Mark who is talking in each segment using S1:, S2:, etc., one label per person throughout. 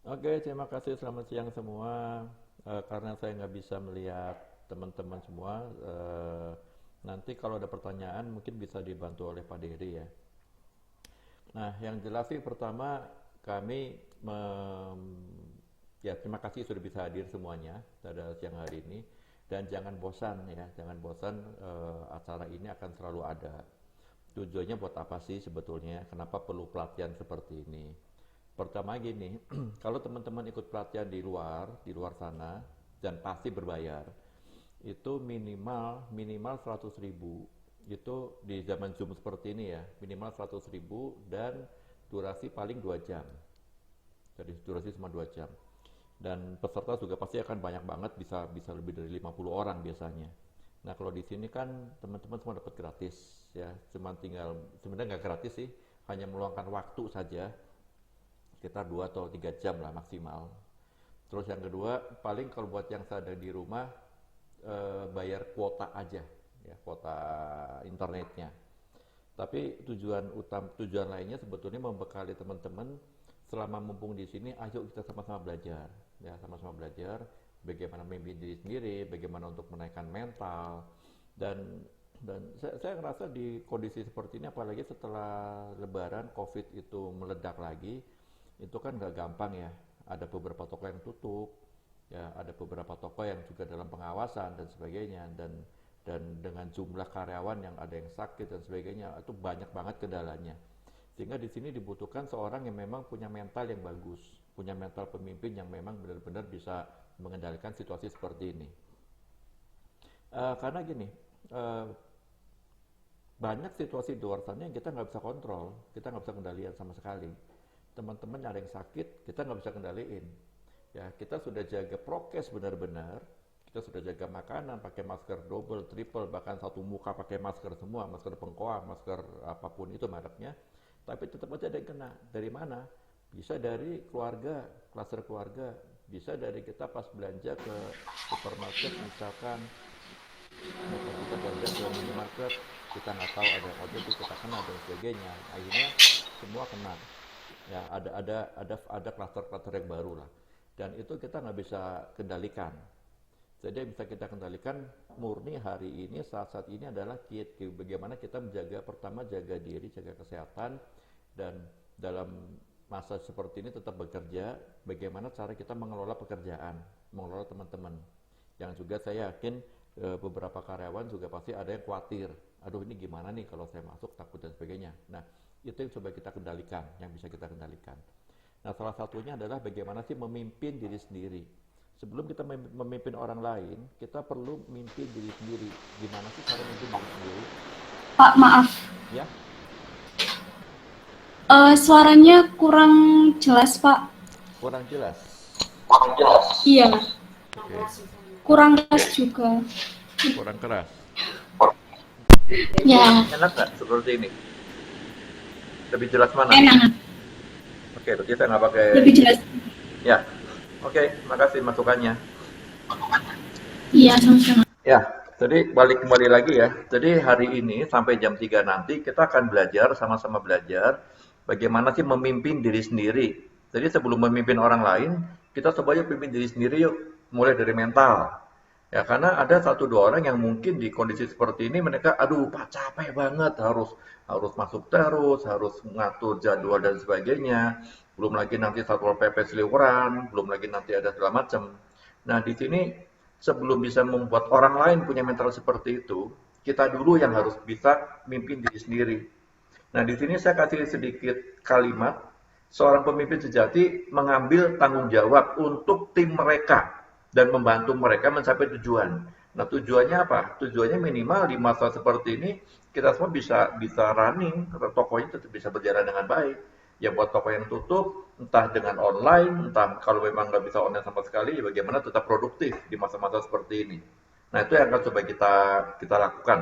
S1: Oke, terima kasih. Selamat siang semua. Karena saya nggak bisa melihat teman-teman semua, nanti kalau ada pertanyaan mungkin bisa dibantu oleh Pak Dery ya. Nah, yang jelas sih pertama kami ya terima kasih sudah bisa hadir semuanya pada siang hari ini dan jangan bosan ya, jangan bosan acara ini akan selalu ada. Tujuannya buat apa sih sebetulnya? Kenapa perlu pelatihan seperti ini? Pertama gini, kalau teman-teman ikut pelatihan di luar sana dan pasti berbayar, itu minimal minimal 100.000 itu di zaman Zoom seperti ini ya, minimal 100.000 dan durasi paling 2 jam. Jadi durasi cuma 2 jam. Dan peserta juga pasti akan banyak banget, bisa bisa lebih dari 50 orang biasanya. Nah, kalau di sini kan teman-teman semua dapat gratis ya, cuma tinggal sebenarnya nggak gratis sih, hanya meluangkan waktu saja sekitar 2 atau 3 jam lah maksimal. Terus yang kedua, paling kalau buat yang sadar di rumah bayar kuota aja ya, kuota internetnya. Tapi tujuan lainnya sebetulnya membekali teman-teman selama mumpung di sini, ayo kita sama-sama belajar ya, sama-sama belajar bagaimana memimpin diri sendiri, bagaimana untuk menaikkan mental dan saya ngerasa di kondisi seperti ini apalagi setelah lebaran COVID itu meledak lagi, itu kan nggak gampang ya. Ada beberapa toko yang tutup, ya ada beberapa toko yang juga dalam pengawasan dan sebagainya dan dengan jumlah karyawan yang ada yang sakit dan sebagainya itu banyak banget kendalanya. Sehingga di sini dibutuhkan seorang yang memang punya mental yang bagus, punya mental pemimpin yang memang benar-benar bisa mengendalikan situasi seperti ini. Karena gini, uh, banyak situasi di luar sana yang kita nggak bisa kontrol, kita nggak bisa kendalikan sama sekali. Teman-teman ada yang sakit, kita nggak bisa kendaliin. Ya, kita sudah jaga prokes benar-benar, kita sudah jaga makanan, pakai masker double, triple, bahkan satu muka pakai masker semua, masker pengkoa, masker apapun itu mereknya. Tapi tetap aja ada yang kena. Dari mana? Bisa dari keluarga, klaster keluarga, bisa dari kita pas belanja ke supermarket misalkan, atau kita belanja ke minimarket, kita nggak tahu ada yang OTG, kita kena dan sebagainya. Akhirnya semua kena. Ya, ada klaster-klaster yang baru lah. Dan itu kita nggak bisa kendalikan. Jadi yang bisa kita kendalikan murni hari ini, saat-saat ini adalah bagaimana kita menjaga, pertama jaga diri, jaga kesehatan, dan dalam masa seperti ini tetap bekerja, bagaimana cara kita mengelola pekerjaan, mengelola teman-teman. Yang juga saya yakin beberapa karyawan juga pasti ada yang khawatir, aduh ini gimana nih kalau saya masuk takut dan sebagainya. Nah, itu yang coba kita kendalikan, yang bisa kita kendalikan. Nah, salah satunya adalah bagaimana sih memimpin diri sendiri. Sebelum kita memimpin orang lain, kita perlu memimpin diri sendiri. Gimana sih cara memimpin diri sendiri?
S2: Pak, maaf.
S1: Ya,
S2: Suaranya kurang jelas, Pak.
S1: kurang jelas.
S2: Iya,
S1: Oke,
S2: kurang keras juga.
S1: kurang keras.
S2: Ya,
S1: Enak nggak seperti ini? Lebih jelas mana?
S2: enak.
S1: Oke, berarti saya nggak pakai
S2: Lebih
S1: ini.
S2: jelas.
S1: Ya, oke, makasih masukannya.
S2: Iya, sama-sama.
S1: Ya, jadi balik kembali lagi ya. Jadi hari ini sampai jam 3 nanti kita akan belajar, sama-sama belajar bagaimana sih memimpin diri sendiri. Jadi sebelum memimpin orang lain, kita coba yuk pimpin diri sendiri yuk. Mulai dari mental. Ya, karena ada satu dua orang yang mungkin di kondisi seperti ini mereka aduh Pak capek banget harus harus masuk terus, harus mengatur jadwal dan sebagainya. Belum lagi nanti satpol PP seliweran, belum lagi nanti ada segala macam. Nah, di sini sebelum bisa membuat orang lain punya mental seperti itu, kita dulu yang harus bisa mimpin diri sendiri. Nah, di sini saya kasih sedikit kalimat, seorang pemimpin sejati mengambil tanggung jawab untuk tim mereka dan membantu mereka mencapai tujuan. Nah, tujuannya apa? Tujuannya minimal di masa seperti ini kita semua bisa running, tokonya tetap bisa berjalan dengan baik. Ya buat toko yang tutup, entah dengan online, entah kalau memang nggak bisa online sama sekali, ya bagaimana tetap produktif di masa-masa seperti ini. Nah, itu yang akan coba kita lakukan.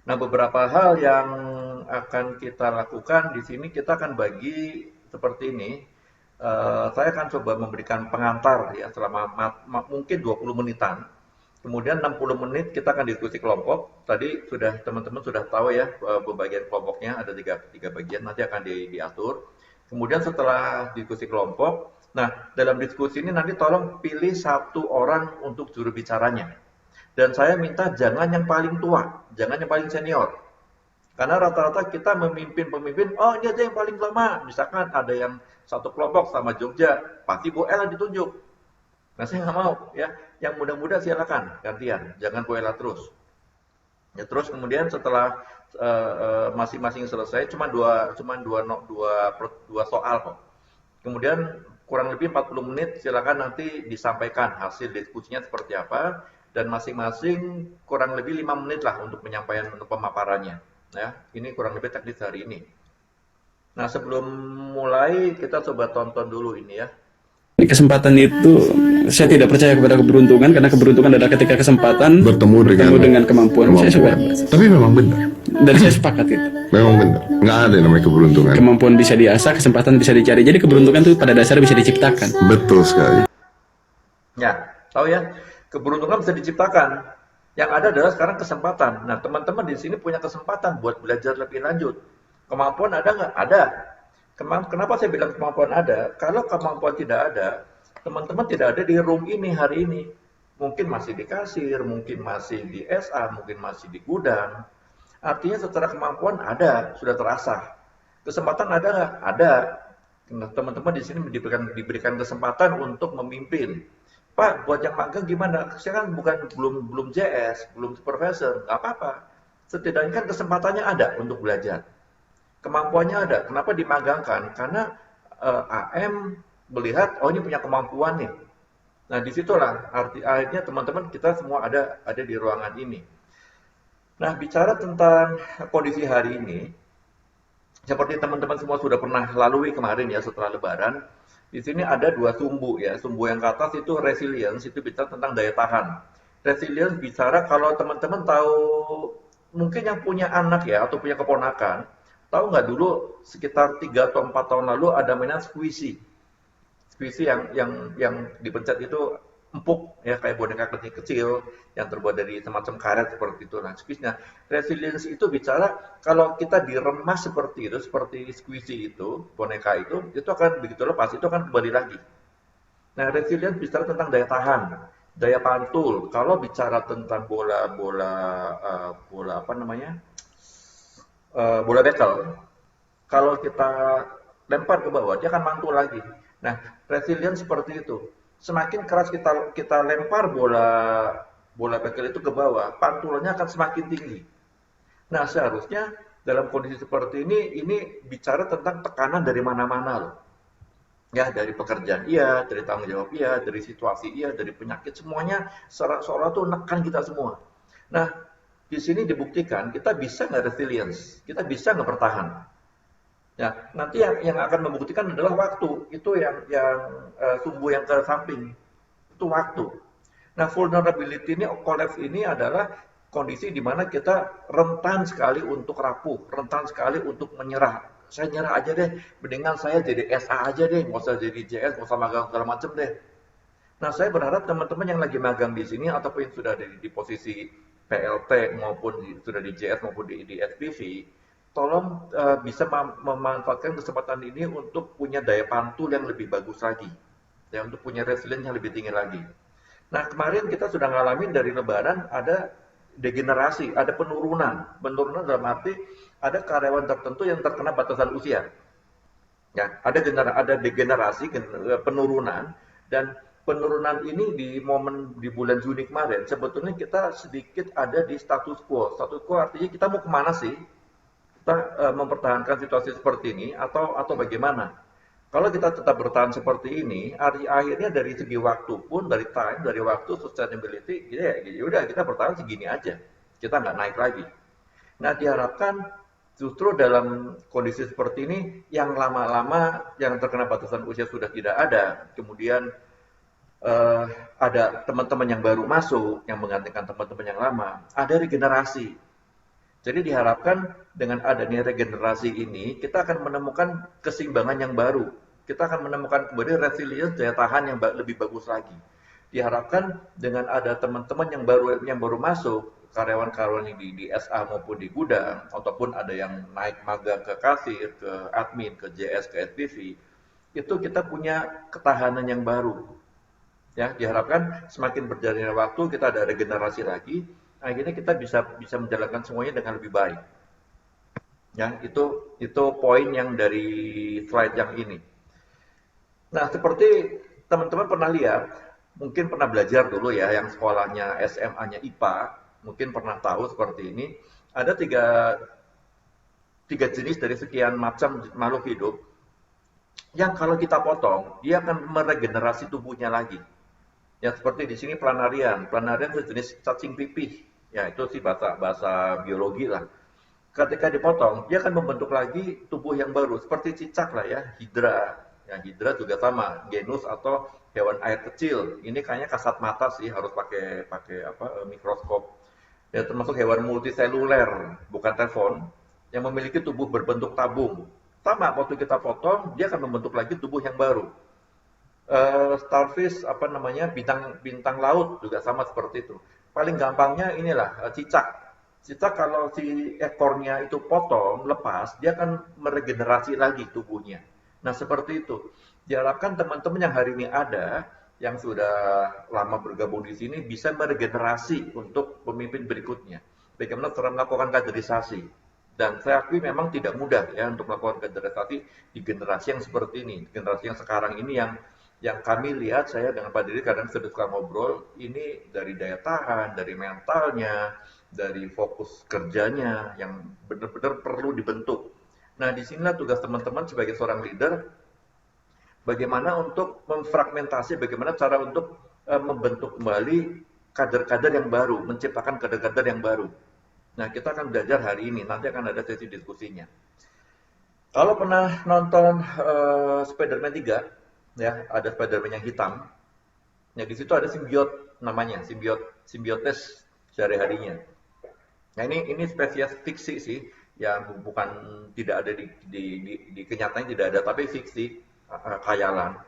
S1: Nah, beberapa hal yang akan kita lakukan di sini kita akan bagi seperti ini. Saya akan coba memberikan pengantar ya selama mungkin 20 menitan. Kemudian 60 menit kita akan diskusi kelompok. Tadi teman-teman sudah tahu ya pembagian kelompoknya ada tiga bagian nanti akan diatur. Kemudian setelah diskusi kelompok, nah dalam diskusi ini nanti tolong pilih satu orang untuk juru bicaranya. Dan saya minta jangan yang paling tua, jangan yang paling senior. Karena rata-rata kita memimpin pemimpin, oh ini aja yang paling lama. Misalkan ada yang satu kelompok sama Jogja, pasti Bu Ella ditunjuk. Nah saya nggak mau ya, yang muda-muda silakan gantian, jangan Bu Ella terus. Ya, terus kemudian setelah masing-masing selesai, cuma dua soal kok. Kemudian kurang lebih 40 menit silakan nanti disampaikan hasil diskusinya seperti apa, dan masing-masing kurang lebih 5 menit lah untuk menyampaikan untuk pemaparannya. Ya, ini kurang lebih teknis hari ini. Nah sebelum mulai kita coba tonton dulu ini ya.
S3: Kesempatan itu saya tidak percaya kepada keberuntungan, karena keberuntungan adalah ketika kesempatan
S4: bertemu dengan
S3: kemampuan. Saya suka.
S4: Tapi memang benar.
S3: Dan saya sepakat itu.
S4: Memang benar. Nggak ada yang namanya keberuntungan.
S3: Kemampuan bisa diasah, kesempatan bisa dicari. Jadi keberuntungan itu pada dasarnya bisa diciptakan.
S4: Betul sekali.
S1: Ya, tahu ya, keberuntungan bisa diciptakan. Yang ada adalah sekarang kesempatan. Nah, teman-teman di sini punya kesempatan buat belajar lebih lanjut. Kemampuan ada nggak? Ada. Kenapa saya bilang kemampuan ada? Kalau kemampuan tidak ada, teman-teman tidak ada di room ini hari ini. Mungkin masih di kasir, mungkin masih di SA, mungkin masih di gudang. Artinya secara kemampuan ada, sudah terasah. Kesempatan ada nggak? Ada. Nah, teman-teman di sini diberikan kesempatan untuk memimpin. Pak, buat yang magang gimana? Saya kan belum JS, belum supervisor, nggak apa-apa. Setidaknya kan kesempatannya ada untuk belajar. Kemampuannya ada. Kenapa dimagangkan? Karena AM melihat, oh ini punya kemampuan nih. Nah disitulah akhirnya teman-teman kita semua ada di ruangan ini. Nah bicara tentang kondisi hari ini, seperti teman-teman semua sudah pernah lalui kemarin ya setelah Lebaran, di sini ada dua sumbu ya. Sumbu yang ke atas itu resilience, itu bicara tentang daya tahan. Resilience bicara kalau teman-teman tahu, mungkin yang punya anak ya atau punya keponakan, tahu nggak dulu sekitar 3 atau 4 tahun lalu ada mainan squishy. Squishy yang dipencet itu empuk ya, kayak boneka kecil yang terbuat dari semacam karet seperti itu. Nah, squishy-nya resilience itu bicara kalau kita diremas seperti itu, seperti squishy itu, boneka itu akan begitu lepas itu akan kembali lagi. Nah, resilience bicara tentang daya tahan, daya pantul. Kalau bicara tentang bola apa namanya? Bola bekel, kalau kita lempar ke bawah, dia akan mantul lagi. Nah, resilience seperti itu. Semakin keras kita lempar bola bekel itu ke bawah, pantulannya akan semakin tinggi. Nah, seharusnya dalam kondisi seperti ini bicara tentang tekanan dari mana-mana loh. Ya, dari pekerjaan iya, dari tanggung jawab iya, dari situasi iya, dari penyakit, semuanya seolah-olah tuh nekan kita semua. Nah, di sini dibuktikan kita bisa nggak resilience, kita bisa nggak bertahan. Ya, nanti yang akan membuktikan adalah waktu. Itu yang sumbu yang ke samping itu waktu. Nah, vulnerability ini, collapse ini adalah kondisi di mana kita rentan sekali untuk rapuh, rentan sekali untuk menyerah. Saya nyerah aja deh, mendingan saya jadi SA aja deh, nggak usah jadi JS, nggak usah magang segala macam deh. Nah, saya berharap teman-teman yang lagi magang di sini ataupun yang sudah ada di posisi PLT maupun sudah di JS maupun di SPV, tolong bisa memanfaatkan kesempatan ini untuk punya daya pantul yang lebih bagus lagi, ya, untuk punya resilience yang lebih tinggi lagi. Nah kemarin kita sudah ngalamin dari Lebaran ada degenerasi, ada penurunan dalam arti ada karyawan tertentu yang terkena batasan usia, ya, ada degenerasi, penurunan, dan penurunan ini di bulan Juni kemarin, sebetulnya kita sedikit ada di status quo. Status quo artinya kita mau kemana sih? Kita mempertahankan situasi seperti ini atau bagaimana? Kalau kita tetap bertahan seperti ini, akhirnya dari segi waktu pun, dari waktu, sustainability, ya udah kita bertahan segini aja. Kita nggak naik lagi. Nah diharapkan justru dalam kondisi seperti ini, yang lama-lama yang terkena batasan usia sudah tidak ada, kemudian ada teman-teman yang baru masuk, yang menggantikan teman-teman yang lama, ada regenerasi. Jadi diharapkan dengan adanya regenerasi ini, kita akan menemukan keseimbangan yang baru. Kita akan menemukan kembali resilience, daya tahan yang lebih bagus lagi. Diharapkan dengan ada teman-teman yang baru masuk, karyawan-karyawan yang di SA maupun di gudang, ataupun ada yang naik magang ke kasir, ke admin, ke JS, ke SPV, itu kita punya ketahanan yang baru. Ya, diharapkan semakin berjalannya waktu, kita ada regenerasi lagi, akhirnya kita bisa menjalankan semuanya dengan lebih baik. Ya, itu poin yang dari slide yang ini. Nah, seperti teman-teman pernah lihat, mungkin pernah belajar dulu ya, yang sekolahnya SMA-nya IPA, mungkin pernah tahu seperti ini. Ada tiga jenis dari sekian macam makhluk hidup, yang kalau kita potong, dia akan meregenerasi tubuhnya lagi. Ya, seperti di sini planarian. Planarian itu jenis cacing pipih. Ya, itu sih bahasa biologi lah. Ketika dipotong, dia akan membentuk lagi tubuh yang baru, seperti cicak lah ya, hidra. Ya, hidra juga sama, genus atau hewan air kecil. Ini kayaknya kasat mata sih, harus pakai mikroskop. Ya, termasuk hewan multiseluler, bukan telepon, yang memiliki tubuh berbentuk tabung. Sama, waktu kita potong, dia akan membentuk lagi tubuh yang baru. Starfish, bintang laut juga sama seperti itu. Paling gampangnya inilah cicak. Cicak kalau si ekornya itu potong, lepas, dia akan meregenerasi lagi tubuhnya. Nah, seperti itu. Diharapkan teman-teman yang hari ini ada, yang sudah lama bergabung di sini, bisa meregenerasi untuk pemimpin berikutnya. Bagaimana cara melakukan kaderisasi. Dan saya akui memang tidak mudah ya untuk melakukan kaderisasi di generasi yang seperti ini. Generasi yang sekarang ini yang kami lihat, saya dengan Pak Diri kadang suka ngobrol, ini dari daya tahan, dari mentalnya, dari fokus kerjanya yang benar-benar perlu dibentuk. Nah, disinilah tugas teman-teman sebagai seorang leader, bagaimana untuk memfragmentasi, bagaimana cara untuk membentuk kembali kader-kader yang baru, menciptakan kader-kader yang baru. Nah, kita akan belajar hari ini, nanti akan ada sesi diskusinya. Kalau pernah nonton Spider-Man 3, ya, ada Spider-Man yang hitam, ya di situ ada simbiot namanya, simbiotes sehari-harinya. Nah, ini spesies fiksi sih, yang bukan tidak ada di kenyataannya tidak ada, tapi fiksi, khayalan.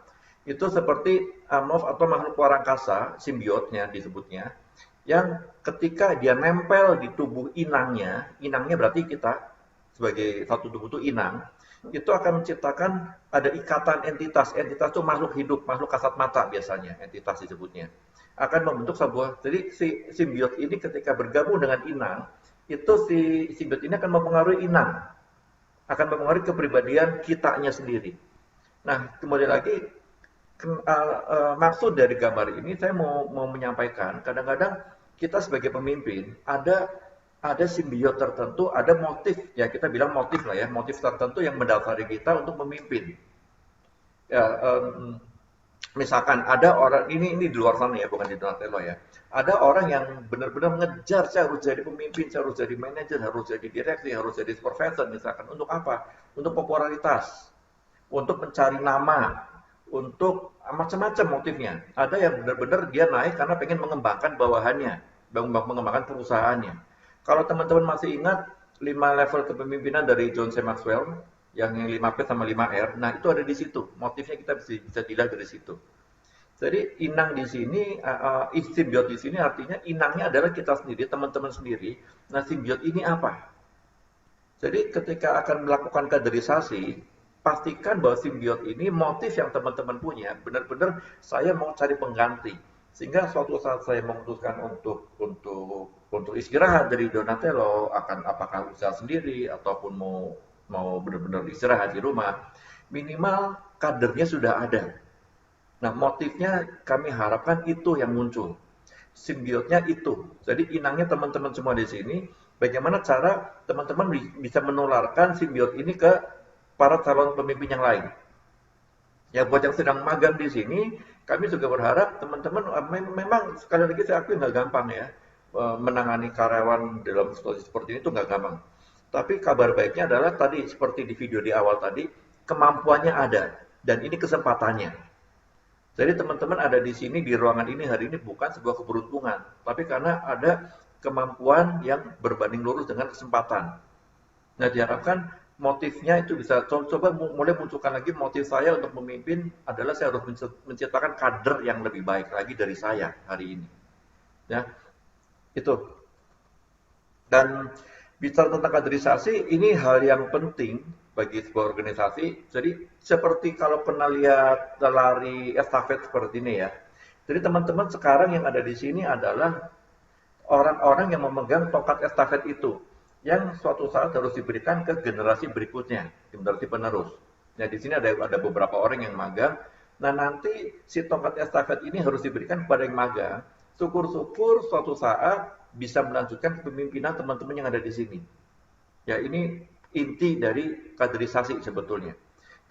S1: Itu seperti amorf atau makhluk luar angkasa, simbiotnya disebutnya, yang ketika dia nempel di tubuh inangnya berarti kita sebagai satu tubuh itu inang, itu akan menciptakan ada ikatan entitas itu makhluk hidup, makhluk kasat mata biasanya, entitas disebutnya. Akan membentuk sebuah, jadi si simbiot ini ketika bergabung dengan inang, itu si simbiot ini akan mempengaruhi inang, akan mempengaruhi kepribadian kitanya sendiri. Nah, kemudian lagi, maksud dari gambar ini saya mau menyampaikan, kadang-kadang kita sebagai pemimpin, ada simbiot tertentu, ada motif, ya kita bilang motif lah ya, motif tertentu yang mendasari kita untuk memimpin. Ya, misalkan ada orang, ini di luar sana ya, bukan di Donatello ya. Ada orang yang benar-benar mengejar, saya harus jadi pemimpin, saya harus jadi manajer, harus jadi direksi, harus jadi supervisor misalkan. Untuk apa? Untuk popularitas, untuk mencari nama, untuk macam-macam motifnya. Ada yang benar-benar dia naik karena pengen mengembangkan bawahannya, mengembangkan perusahaannya. Kalau teman-teman masih ingat 5 level kepemimpinan dari John C. Maxwell, yang 5P sama 5R, nah itu ada di situ. Motifnya kita bisa dilihat dari situ. Jadi inang di sini, simbiot di sini artinya inangnya adalah kita sendiri, teman-teman sendiri. Nah, simbiot ini apa? Jadi ketika akan melakukan kaderisasi, pastikan bahwa simbiot ini motif yang teman-teman punya, benar-benar saya mau cari pengganti. Sehingga suatu saat saya memutuskan untuk istirahat dari Donatello, akan apakah usaha sendiri ataupun mau benar-benar istirahat di rumah, minimal kadernya sudah ada. Nah, motifnya kami harapkan itu yang muncul. Simbiotnya itu. Jadi inangnya teman-teman semua di sini, bagaimana cara teman-teman bisa menularkan simbiot ini ke para calon pemimpin yang lain. Ya, buat yang sedang magang di sini, kami juga berharap teman-teman, memang sekali lagi saya akui nggak gampang ya, menangani karyawan dalam situasi seperti ini itu nggak gampang. Tapi kabar baiknya adalah tadi, seperti di video di awal tadi, kemampuannya ada, dan ini kesempatannya. Jadi teman-teman ada di sini, di ruangan ini hari ini bukan sebuah keberuntungan, tapi karena ada kemampuan yang berbanding lurus dengan kesempatan. Nah, diharapkan motifnya itu bisa coba mulai munculkan lagi motif saya untuk memimpin adalah saya harus menciptakan kader yang lebih baik lagi dari saya hari ini. Ya, itu. Dan bicara tentang kaderisasi, ini hal yang penting bagi sebuah organisasi. Jadi seperti kalau pernah lihat lari estafet seperti ini ya. Jadi teman-teman sekarang yang ada di sini adalah orang-orang yang memegang tongkat estafet itu, yang suatu saat harus diberikan ke generasi berikutnya, generasi penerus. Nah di sini ada beberapa orang yang magang. Nah nanti si tongkat estafet ini harus diberikan kepada yang magang. Syukur-syukur suatu saat bisa melanjutkan kepemimpinan teman-teman yang ada di sini. Ya ini inti dari kaderisasi sebetulnya.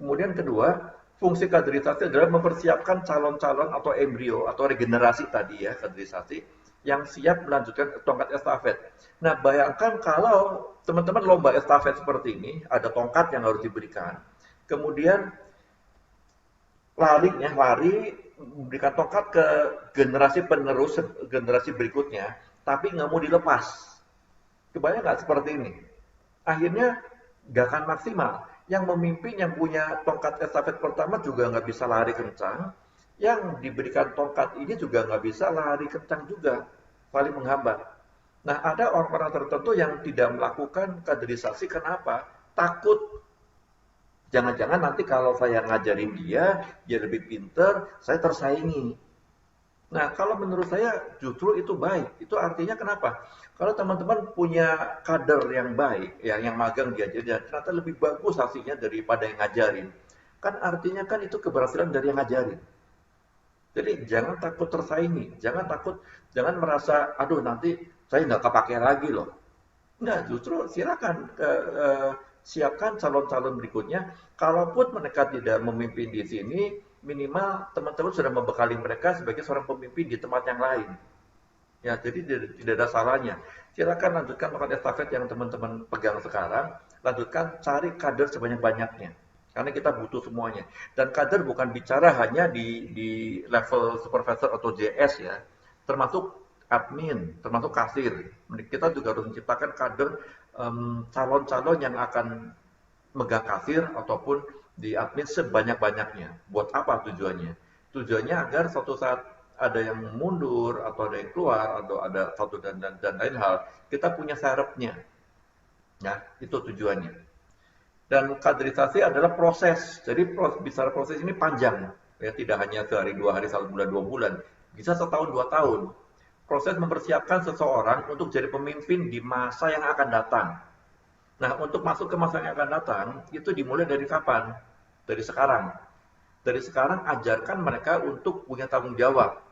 S1: Kemudian kedua, fungsi kaderisasi adalah mempersiapkan calon-calon atau embrio atau regenerasi tadi ya, kaderisasi yang siap melanjutkan tongkat estafet. Nah bayangkan kalau teman-teman lomba estafet seperti ini, ada tongkat yang harus diberikan, kemudian lari memberikan tongkat ke generasi penerus, generasi berikutnya, tapi nggak mau dilepas. Kebayang nggak seperti ini? Akhirnya nggak akan maksimal. Yang memimpin, yang punya tongkat estafet pertama juga nggak bisa lari kencang, yang diberikan tongkat ini juga nggak bisa lari kencang juga, saling menghambat. Nah ada orang-orang tertentu yang tidak melakukan kaderisasi, kenapa? Takut. Jangan-jangan nanti kalau saya ngajarin dia lebih pinter, saya tersaingi. Nah, kalau menurut saya justru itu baik. Itu artinya kenapa? Kalau teman-teman punya kader yang baik, ya, yang magang diajarin, ternyata lebih bagus hasilnya daripada yang ngajarin. Kan artinya kan itu keberhasilan dari yang ngajarin. Jadi jangan takut tersaingi, jangan merasa, aduh nanti saya nggak kepake lagi loh. Enggak, justru silakan siapkan calon-calon berikutnya. Kalaupun mereka tidak memimpin di sini, minimal teman-teman sudah membekali mereka sebagai seorang pemimpin di tempat yang lain. Ya, jadi tidak ada salahnya. Silakan lanjutkan tongkat estafet yang teman-teman pegang sekarang, lanjutkan cari kader sebanyak-banyaknya. Karena kita butuh semuanya. Dan kader bukan bicara hanya di level supervisor atau JS ya, termasuk admin, termasuk kasir. Kita juga harus menciptakan kader calon-calon yang akan megang kasir ataupun di admin sebanyak-banyaknya. Buat apa tujuannya? Tujuannya agar suatu saat ada yang mundur atau ada yang keluar atau ada satu dan lain hal, kita punya serepnya. Ya, itu tujuannya. Dan kaderisasi adalah proses. Jadi bicara proses ini panjang, ya tidak hanya sehari, 2 hari, 1 bulan, 2 bulan, bisa setahun, 2 tahun. Proses mempersiapkan seseorang untuk jadi pemimpin di masa yang akan datang. Nah, untuk masuk ke masa yang akan datang, itu dimulai dari kapan? Dari sekarang. Dari sekarang ajarkan mereka untuk punya tanggung jawab.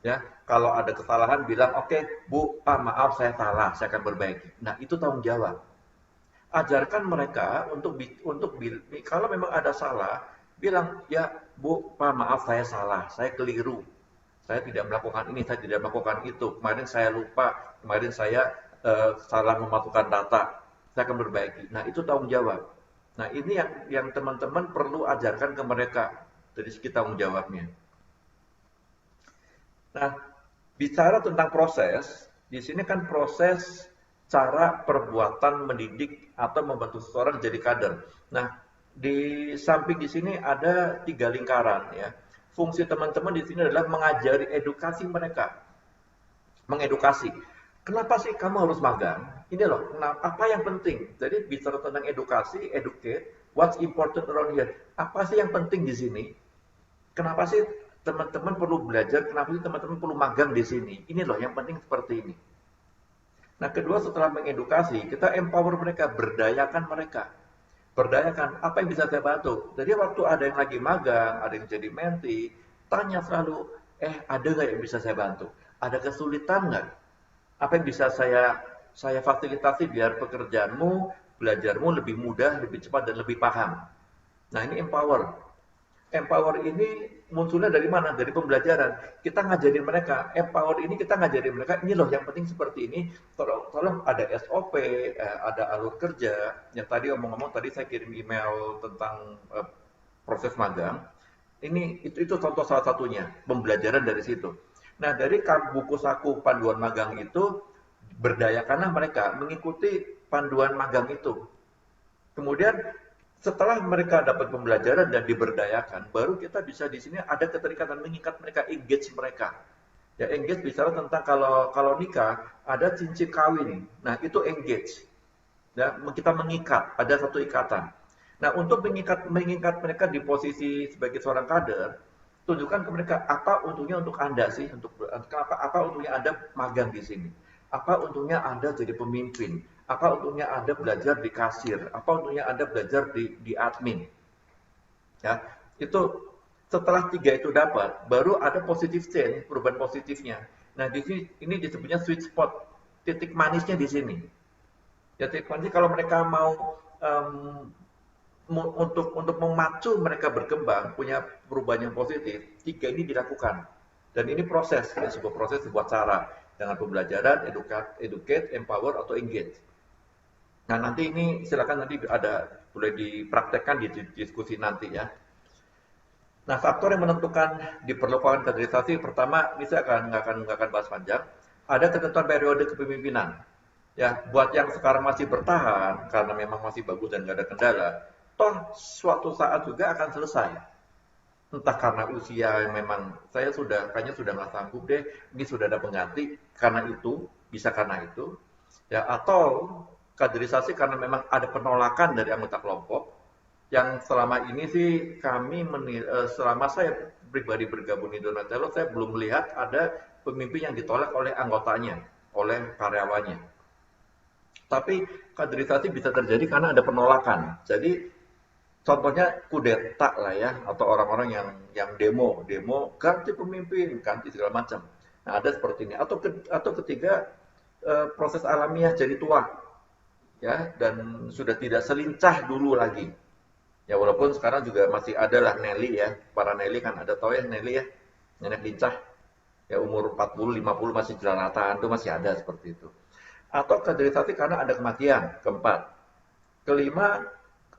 S1: Ya, kalau ada kesalahan bilang, oke, Bu, Pak, maaf saya salah, saya akan perbaiki. Nah, itu tanggung jawab. Ajarkan mereka untuk kalau memang ada salah, bilang, ya Bu, Pak, maaf saya salah, saya keliru. Saya tidak melakukan ini, saya tidak melakukan itu. Kemarin saya lupa, kemarin saya salah memasukkan data. Saya akan perbaiki. Nah, itu tanggung jawab. Nah, ini yang teman-teman perlu ajarkan ke mereka dari segi tanggung jawabnya. Nah, bicara tentang proses, di sini kan proses cara perbuatan mendidik atau membantu seseorang jadi kader. Nah, di samping di sini ada 3 lingkaran ya. Fungsi teman-teman di sini adalah mengajari edukasi mereka. Mengedukasi. Kenapa sih kamu harus magang? Ini loh, apa yang penting? Jadi bicara tentang edukasi, educate, what's important around here? Apa sih yang penting di sini? Kenapa sih teman-teman perlu belajar? Kenapa sih teman-teman perlu magang di sini? Ini loh yang penting seperti ini. Nah, kedua setelah mengedukasi, kita empower mereka, berdayakan mereka. Berdayakan, apa yang bisa saya bantu? Jadi waktu ada yang lagi magang, ada yang jadi menti, tanya selalu, ada nggak yang bisa saya bantu? Ada kesulitan nggak? Apa yang bisa saya fasilitasi biar pekerjaanmu, belajarmu lebih mudah, lebih cepat, dan lebih paham? Nah, ini empower. Empower ini munculnya dari mana? Dari pembelajaran. Kita ngajarin mereka. Empower ini kita ngajarin mereka, ini loh yang penting seperti ini. Tolong ada SOP, ada alur kerja. Yang tadi ngomong-ngomong, tadi saya kirim email tentang proses magang. Itu contoh salah satunya, pembelajaran dari situ. Nah, dari buku saku panduan magang itu, berdayakanlah mereka mengikuti panduan magang itu. Kemudian setelah mereka dapat pembelajaran dan diberdayakan, baru kita bisa di sini ada keterikatan, mengikat mereka, engage mereka. Ya, engage bicara tentang kalau nikah ada cincin kawin. Nah, itu engage. Ya, kita mengikat, ada satu ikatan. Nah, untuk mengikat mereka di posisi sebagai seorang kader, tunjukkan ke mereka apa untungnya untuk Anda sih, apa untungnya Anda magang di sini. Apa untungnya Anda jadi pemimpin? Apa untungnya Anda belajar di kasir? Apa untungnya Anda belajar di admin? Ya, itu setelah 3 itu dapat, baru ada positive change, perubahan positifnya. Nah, di sini ini disebutnya sweet spot, titik manisnya di sini. Ya, titik manisnya kalau mereka mau untuk memacu mereka berkembang, punya perubahan yang positif, 3 ini dilakukan. Dan ini proses, ya, sebuah proses, sebuah cara dengan pembelajaran, educate, empower, atau engage. Nah, nanti ini silakan nanti boleh dipraktekkan di diskusi nanti ya. Nah, faktor yang menentukan diperlukan kaderisasi pertama, ini saya nggak akan bahas panjang. Ada ketentuan periode kepemimpinan. Ya, buat yang sekarang masih bertahan karena memang masih bagus dan nggak ada kendala, toh suatu saat juga akan selesai. Entah karena usia yang memang kayaknya sudah nggak sanggup deh, ini sudah ada pengganti karena itu, bisa karena itu, ya, atau kaderisasi karena memang ada penolakan dari anggota kelompok. Yang selama ini sih selama saya pribadi bergabung di Donatello, saya belum melihat ada pemimpin yang ditolak oleh anggotanya, oleh karyawannya. Tapi kaderisasi bisa terjadi karena ada penolakan. Jadi contohnya kudeta lah ya, atau orang-orang yang demo ganti pemimpin, ganti segala macam. Nah, ada seperti ini. Atau ketiga, proses alamiah jadi tua, ya, dan sudah tidak selincah dulu lagi. Ya, walaupun sekarang juga masih ada lah Nelly ya, para Nelly kan ada, tahu ya Nelly ya, nenek lincah, ya umur 40, 50 masih jelalatan, itu masih ada seperti itu. Atau kaderisasi karena ada kematian, keempat. Kelima,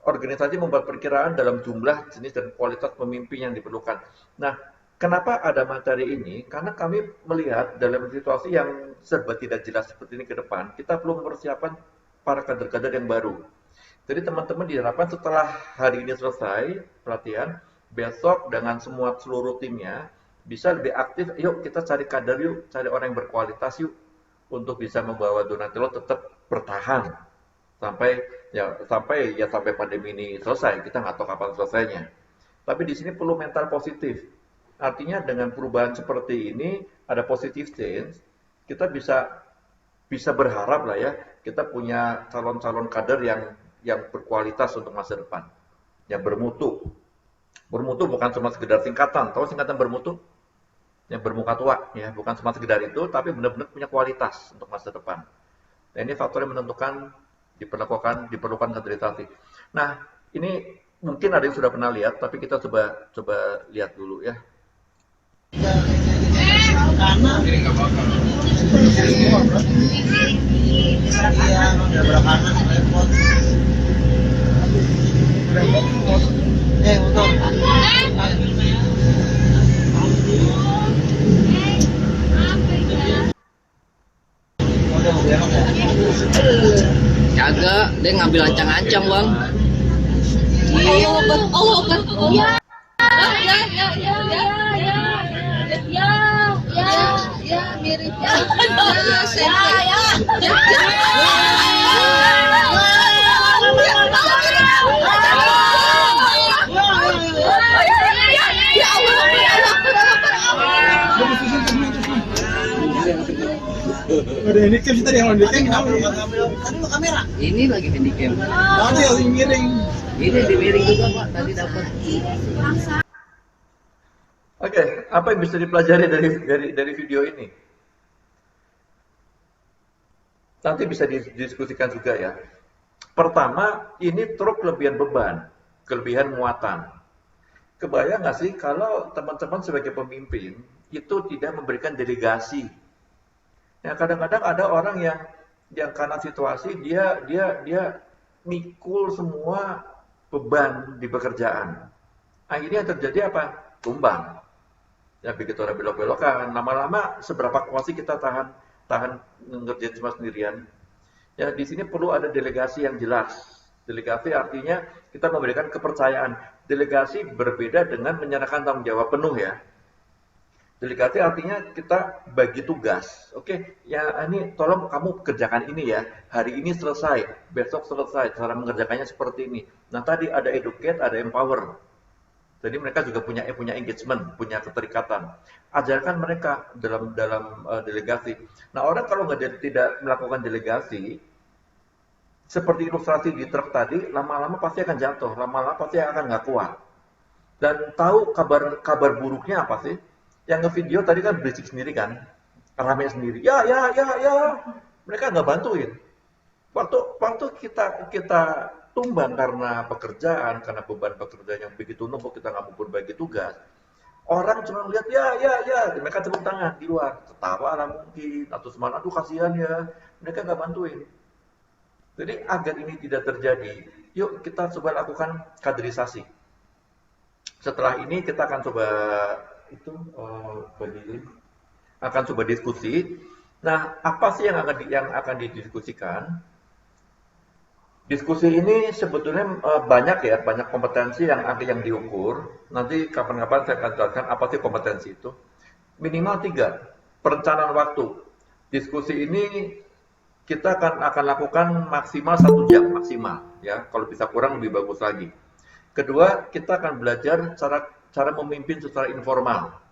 S1: organisasi membuat perkiraan dalam jumlah, jenis, dan kualitas pemimpin yang diperlukan. Nah, kenapa ada materi ini? Karena kami melihat dalam situasi yang serba tidak jelas seperti ini ke depan, kita perlu mempersiapkan para kader-kader yang baru. Jadi teman-teman diharapkan setelah hari ini selesai pelatihan, besok dengan seluruh timnya bisa lebih aktif. Yuk kita cari kader yuk, cari orang yang berkualitas yuk, untuk bisa membawa Donatello tetap bertahan sampai pandemi ini selesai. Kita nggak tahu kapan selesainya. Tapi di sini perlu mental positif. Artinya dengan perubahan seperti ini ada positive change, kita bisa berharap lah ya, kita punya calon-calon kader yang berkualitas untuk masa depan, yang bermutu. Bermutu bukan cuma sekedar singkatan. Tahu singkatan bermutu? Yang bermuka tua, ya, bukan cuma sekedar itu, tapi benar-benar punya kualitas untuk masa depan. Nah, ini faktor yang menentukan diperlukan kaderisasi. Nah, ini mungkin ada yang sudah pernah lihat, tapi kita coba lihat dulu ya.
S5: Kagak, dia ngambil ancang-ancang bang. Iya, betul. Ya, mirip ya.
S3: Ada handicap tadi yang handicap
S5: Kamera. Ini lagi handicap.
S3: Tadi yang miring.
S5: Ini di miring juga Pak, tadi dapat.
S1: Oke, apa yang bisa dipelajari dari video ini? Nanti bisa didiskusikan juga ya. Pertama, ini truk kelebihan beban, kelebihan muatan. Kebayang nggak sih kalau teman-teman sebagai pemimpin itu tidak memberikan delegasi? Ya, kadang-kadang ada orang yang karena situasi dia mikul semua beban di pekerjaan. Akhirnya yang terjadi apa? Tumbang. Ya, begitu orang belok-belokan, lama-lama seberapa kuat sih kita tahan ngerjain semua sendirian. Ya, di sini perlu ada delegasi yang jelas. Delegasi artinya kita memberikan kepercayaan. Delegasi berbeda dengan menyerahkan tanggung jawab penuh ya. Delegasi artinya kita bagi tugas. Oke, ya ini tolong kamu kerjakan ini ya. Hari ini selesai, besok selesai. Cara mengerjakannya seperti ini. Nah, tadi ada educate, ada empower. Jadi mereka juga punya engagement, punya keterikatan. Ajarkan mereka dalam delegasi. Nah, orang kalau tidak melakukan delegasi, seperti ilustrasi di truk tadi, lama-lama pasti akan jatuh, lama-lama pasti akan nggak kuat. Dan tahu kabar buruknya apa sih? Yang ngevideo tadi kan berisik sendiri kan, rame sendiri. Ya. Mereka nggak bantuin. Waktu kita tumbang karena pekerjaan, karena beban pekerjaan yang begitu numpuk, kita nggak mau berbagi tugas. Orang cuma lihat ya, mereka tepuk tangan di luar, ketawa lah mungkin, atau semangat, aduh kasihan ya, mereka nggak bantuin. Jadi agar ini tidak terjadi, yuk kita coba lakukan kaderisasi. Setelah ini kita akan coba akan coba diskusi. Nah, apa sih yang akan didiskusikan? Diskusi ini sebetulnya banyak kompetensi yang diukur. Nanti kapan-kapan saya akan jelaskan apa sih kompetensi itu. Minimal 3, perencanaan waktu. Diskusi ini kita akan lakukan maksimal 1 jam maksimal, ya. Kalau bisa kurang lebih bagus lagi. Kedua, kita akan belajar cara memimpin secara informal.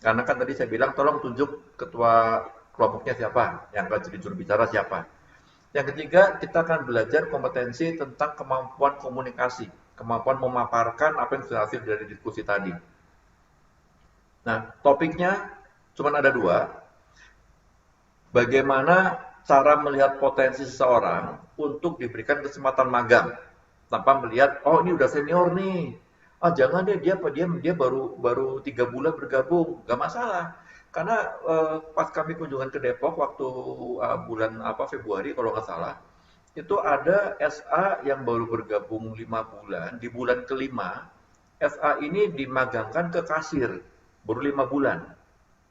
S1: Karena kan tadi saya bilang, tolong tunjuk ketua kelompoknya siapa, yang akan jadi juru bicara siapa. Yang ketiga, kita akan belajar kompetensi tentang kemampuan komunikasi, kemampuan memaparkan apa yang sudah hasil dari diskusi tadi. Nah, topiknya cuma ada 2. Bagaimana cara melihat potensi seseorang untuk diberikan kesempatan magang tanpa melihat, oh ini udah senior nih, jangan deh dia baru 3 bulan bergabung, gak masalah. Karena pas kami kunjungan ke Depok waktu bulan Februari kalau nggak salah, itu ada SA yang baru bergabung 5 bulan, di bulan kelima SA ini dimagangkan ke kasir, baru 5 bulan.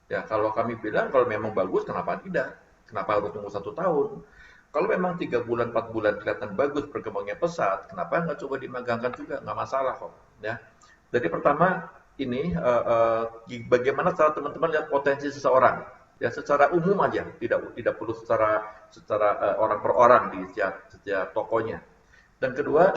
S1: Ya kalau kami bilang kalau memang bagus kenapa tidak? Kenapa harus tunggu 1 tahun? Kalau memang 3 bulan, 4 bulan kelihatan bagus, berkembangnya pesat, kenapa nggak coba dimagangkan juga? Nggak masalah kok. Ya. Jadi pertama ini bagaimana cara teman-teman lihat potensi seseorang, ya secara umum aja, tidak perlu secara orang per orang di setiap tokonya. Dan kedua,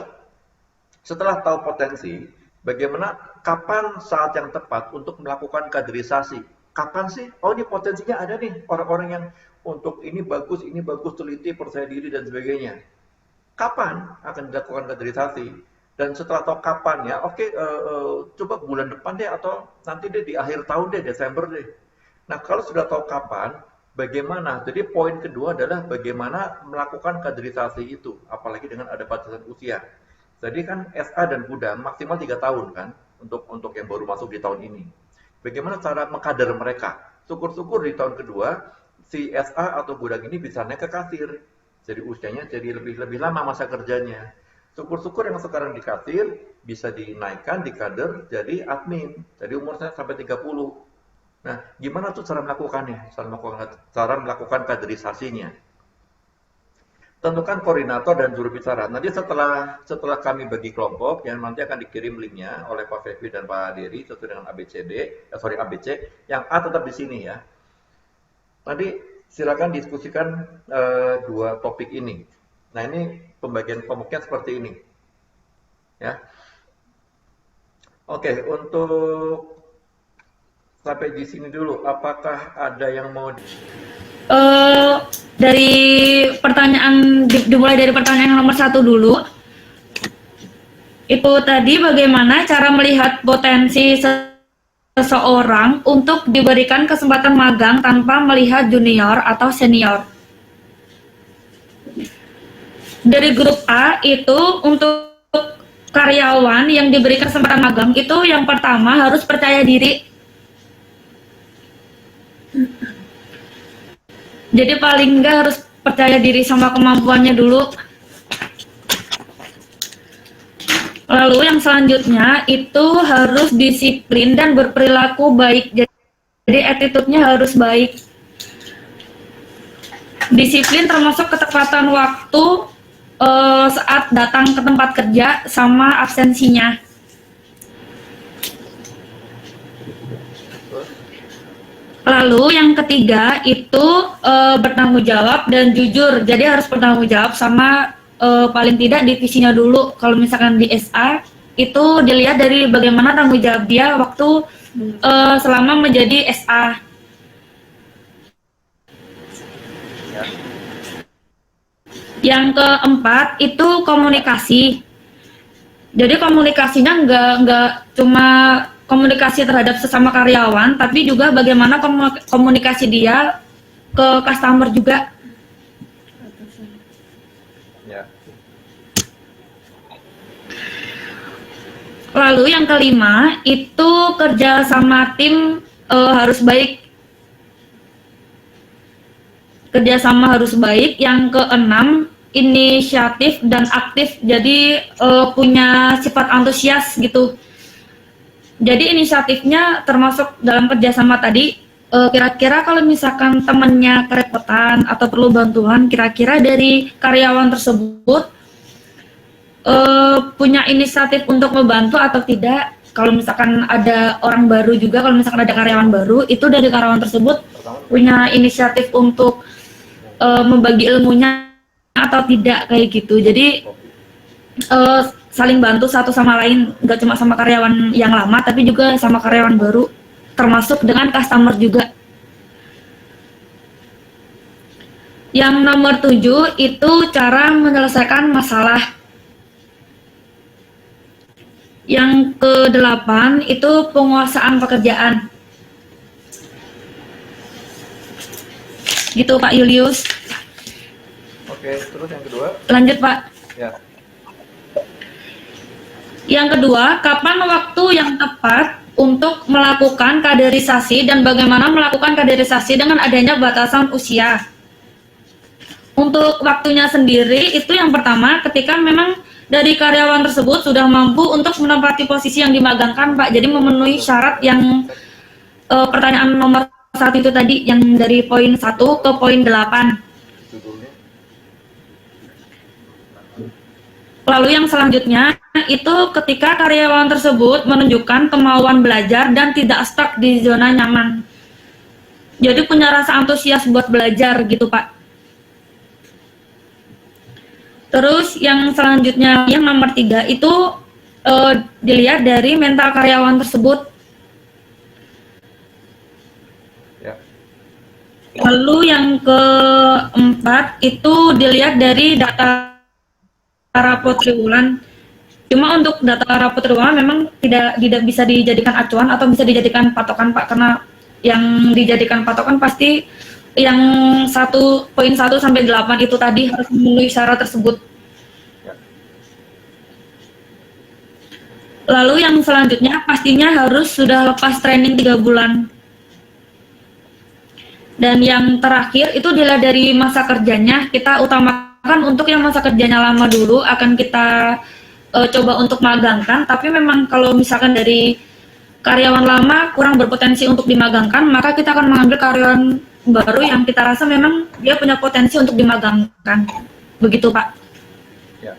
S1: setelah tahu potensi, bagaimana kapan saat yang tepat untuk melakukan kaderisasi? Kapan sih? Oh ini potensinya ada nih orang-orang yang untuk ini bagus, teliti, percaya diri dan sebagainya. Kapan akan dilakukan kaderisasi? Dan setelah tahu kapan ya, oke, coba bulan depan deh atau nanti deh di akhir tahun deh, Desember deh. Nah kalau sudah tahu kapan, bagaimana? Jadi poin kedua adalah bagaimana melakukan kaderisasi itu, apalagi dengan ada batasan usia. Jadi kan SA dan Budang maksimal 3 tahun kan, untuk yang baru masuk di tahun ini. Bagaimana cara mengkader mereka? Syukur-syukur di tahun kedua, si SA atau Budang ini bisa naik ke kasir. Jadi usianya jadi lebih lama masa kerjanya. Syukur-syukur yang sekarang di kasir bisa dinaikkan, dikader jadi admin. Jadi umur saya sampai 30. Nah, gimana tuh cara melakukannya? Cara melakukan kaderisasinya. Tentukan koordinator dan juru bicara. Nanti setelah kami bagi kelompok, yang nanti akan dikirim linknya oleh Pak Fevi dan Pak Dery sesuai dengan ABC. Yang A tetap di sini ya. Nanti silakan diskusikan 2 topik ini. Nah ini pembagian kelompoknya seperti ini, ya. Oke, untuk sampai di sini dulu. Apakah ada yang mau?
S6: Dari pertanyaan dimulai dari pertanyaan nomor 1 dulu. Itu tadi bagaimana cara melihat potensi seseorang untuk diberikan kesempatan magang tanpa melihat junior atau senior. Dari grup A itu untuk karyawan yang diberikan kesempatan magang itu yang pertama harus percaya diri. Jadi paling enggak harus percaya diri sama kemampuannya dulu. Lalu yang selanjutnya itu harus disiplin dan berperilaku baik. Jadi attitude-nya harus baik. Disiplin termasuk ketepatan waktu saat datang ke tempat kerja sama absensinya. Lalu yang ketiga itu bertanggung jawab dan jujur. Jadi harus bertanggung jawab sama paling tidak divisinya dulu. Kalau misalkan di SA itu dilihat dari bagaimana tanggung jawab dia waktu selama menjadi SA. Yang keempat itu komunikasi. Jadi komunikasinya nggak cuma komunikasi terhadap sesama karyawan, tapi juga bagaimana komunikasi dia ke customer juga.
S1: Ya.
S6: Lalu yang kelima itu kerja sama tim harus baik. Kerjasama harus baik. Yang keenam inisiatif dan aktif. Jadi punya sifat antusias gitu. Jadi inisiatifnya termasuk dalam kerjasama tadi. Kira-kira kalau misalkan temannya kerepotan atau perlu bantuan, kira-kira dari karyawan tersebut punya inisiatif untuk membantu atau tidak. Kalau misalkan ada orang baru juga, kalau misalkan ada karyawan baru, itu dari karyawan tersebut punya inisiatif untuk membagi ilmunya atau tidak, kayak gitu. Jadi saling bantu satu sama lain, nggak cuma sama karyawan yang lama, tapi juga sama karyawan baru, termasuk dengan customer juga. Yang nomor 7 itu cara menyelesaikan masalah. Yang ke-8 itu penguasaan pekerjaan. Gitu Pak Julius.
S1: Oke, terus yang kedua?
S6: Lanjut Pak.
S1: Ya.
S6: Yang kedua, kapan waktu yang tepat untuk melakukan kaderisasi dan bagaimana melakukan kaderisasi dengan adanya batasan usia. Untuk waktunya sendiri itu yang pertama ketika memang dari karyawan tersebut sudah mampu untuk menempati posisi yang dimagangkan, Pak. Jadi memenuhi syarat yang pertanyaan nomor 1 itu tadi, yang dari poin 1 ke poin 8. Lalu yang selanjutnya itu ketika karyawan tersebut menunjukkan kemauan belajar dan tidak stuck di zona nyaman. Jadi punya rasa antusias buat belajar gitu Pak. Terus yang selanjutnya yang nomor 3 itu dilihat dari mental karyawan tersebut.
S1: Ya.
S6: Lalu yang keempat itu dilihat dari data rapot triwulan. Cuma untuk data rapot triwulan memang tidak bisa dijadikan acuan atau bisa dijadikan patokan Pak, karena yang dijadikan patokan pasti yang poin 1 sampai 8 itu tadi harus memenuhi syarat tersebut. Lalu yang selanjutnya pastinya harus sudah lepas training 3 bulan. Dan yang terakhir itu dilihat dari masa kerjanya, kita utamakan untuk yang masa kerjanya lama dulu akan kita coba untuk magangkan, tapi memang kalau misalkan dari karyawan lama kurang berpotensi untuk dimagangkan, maka kita akan mengambil karyawan baru yang kita rasa memang dia punya potensi untuk dimagangkan. Begitu Pak.
S1: Ya.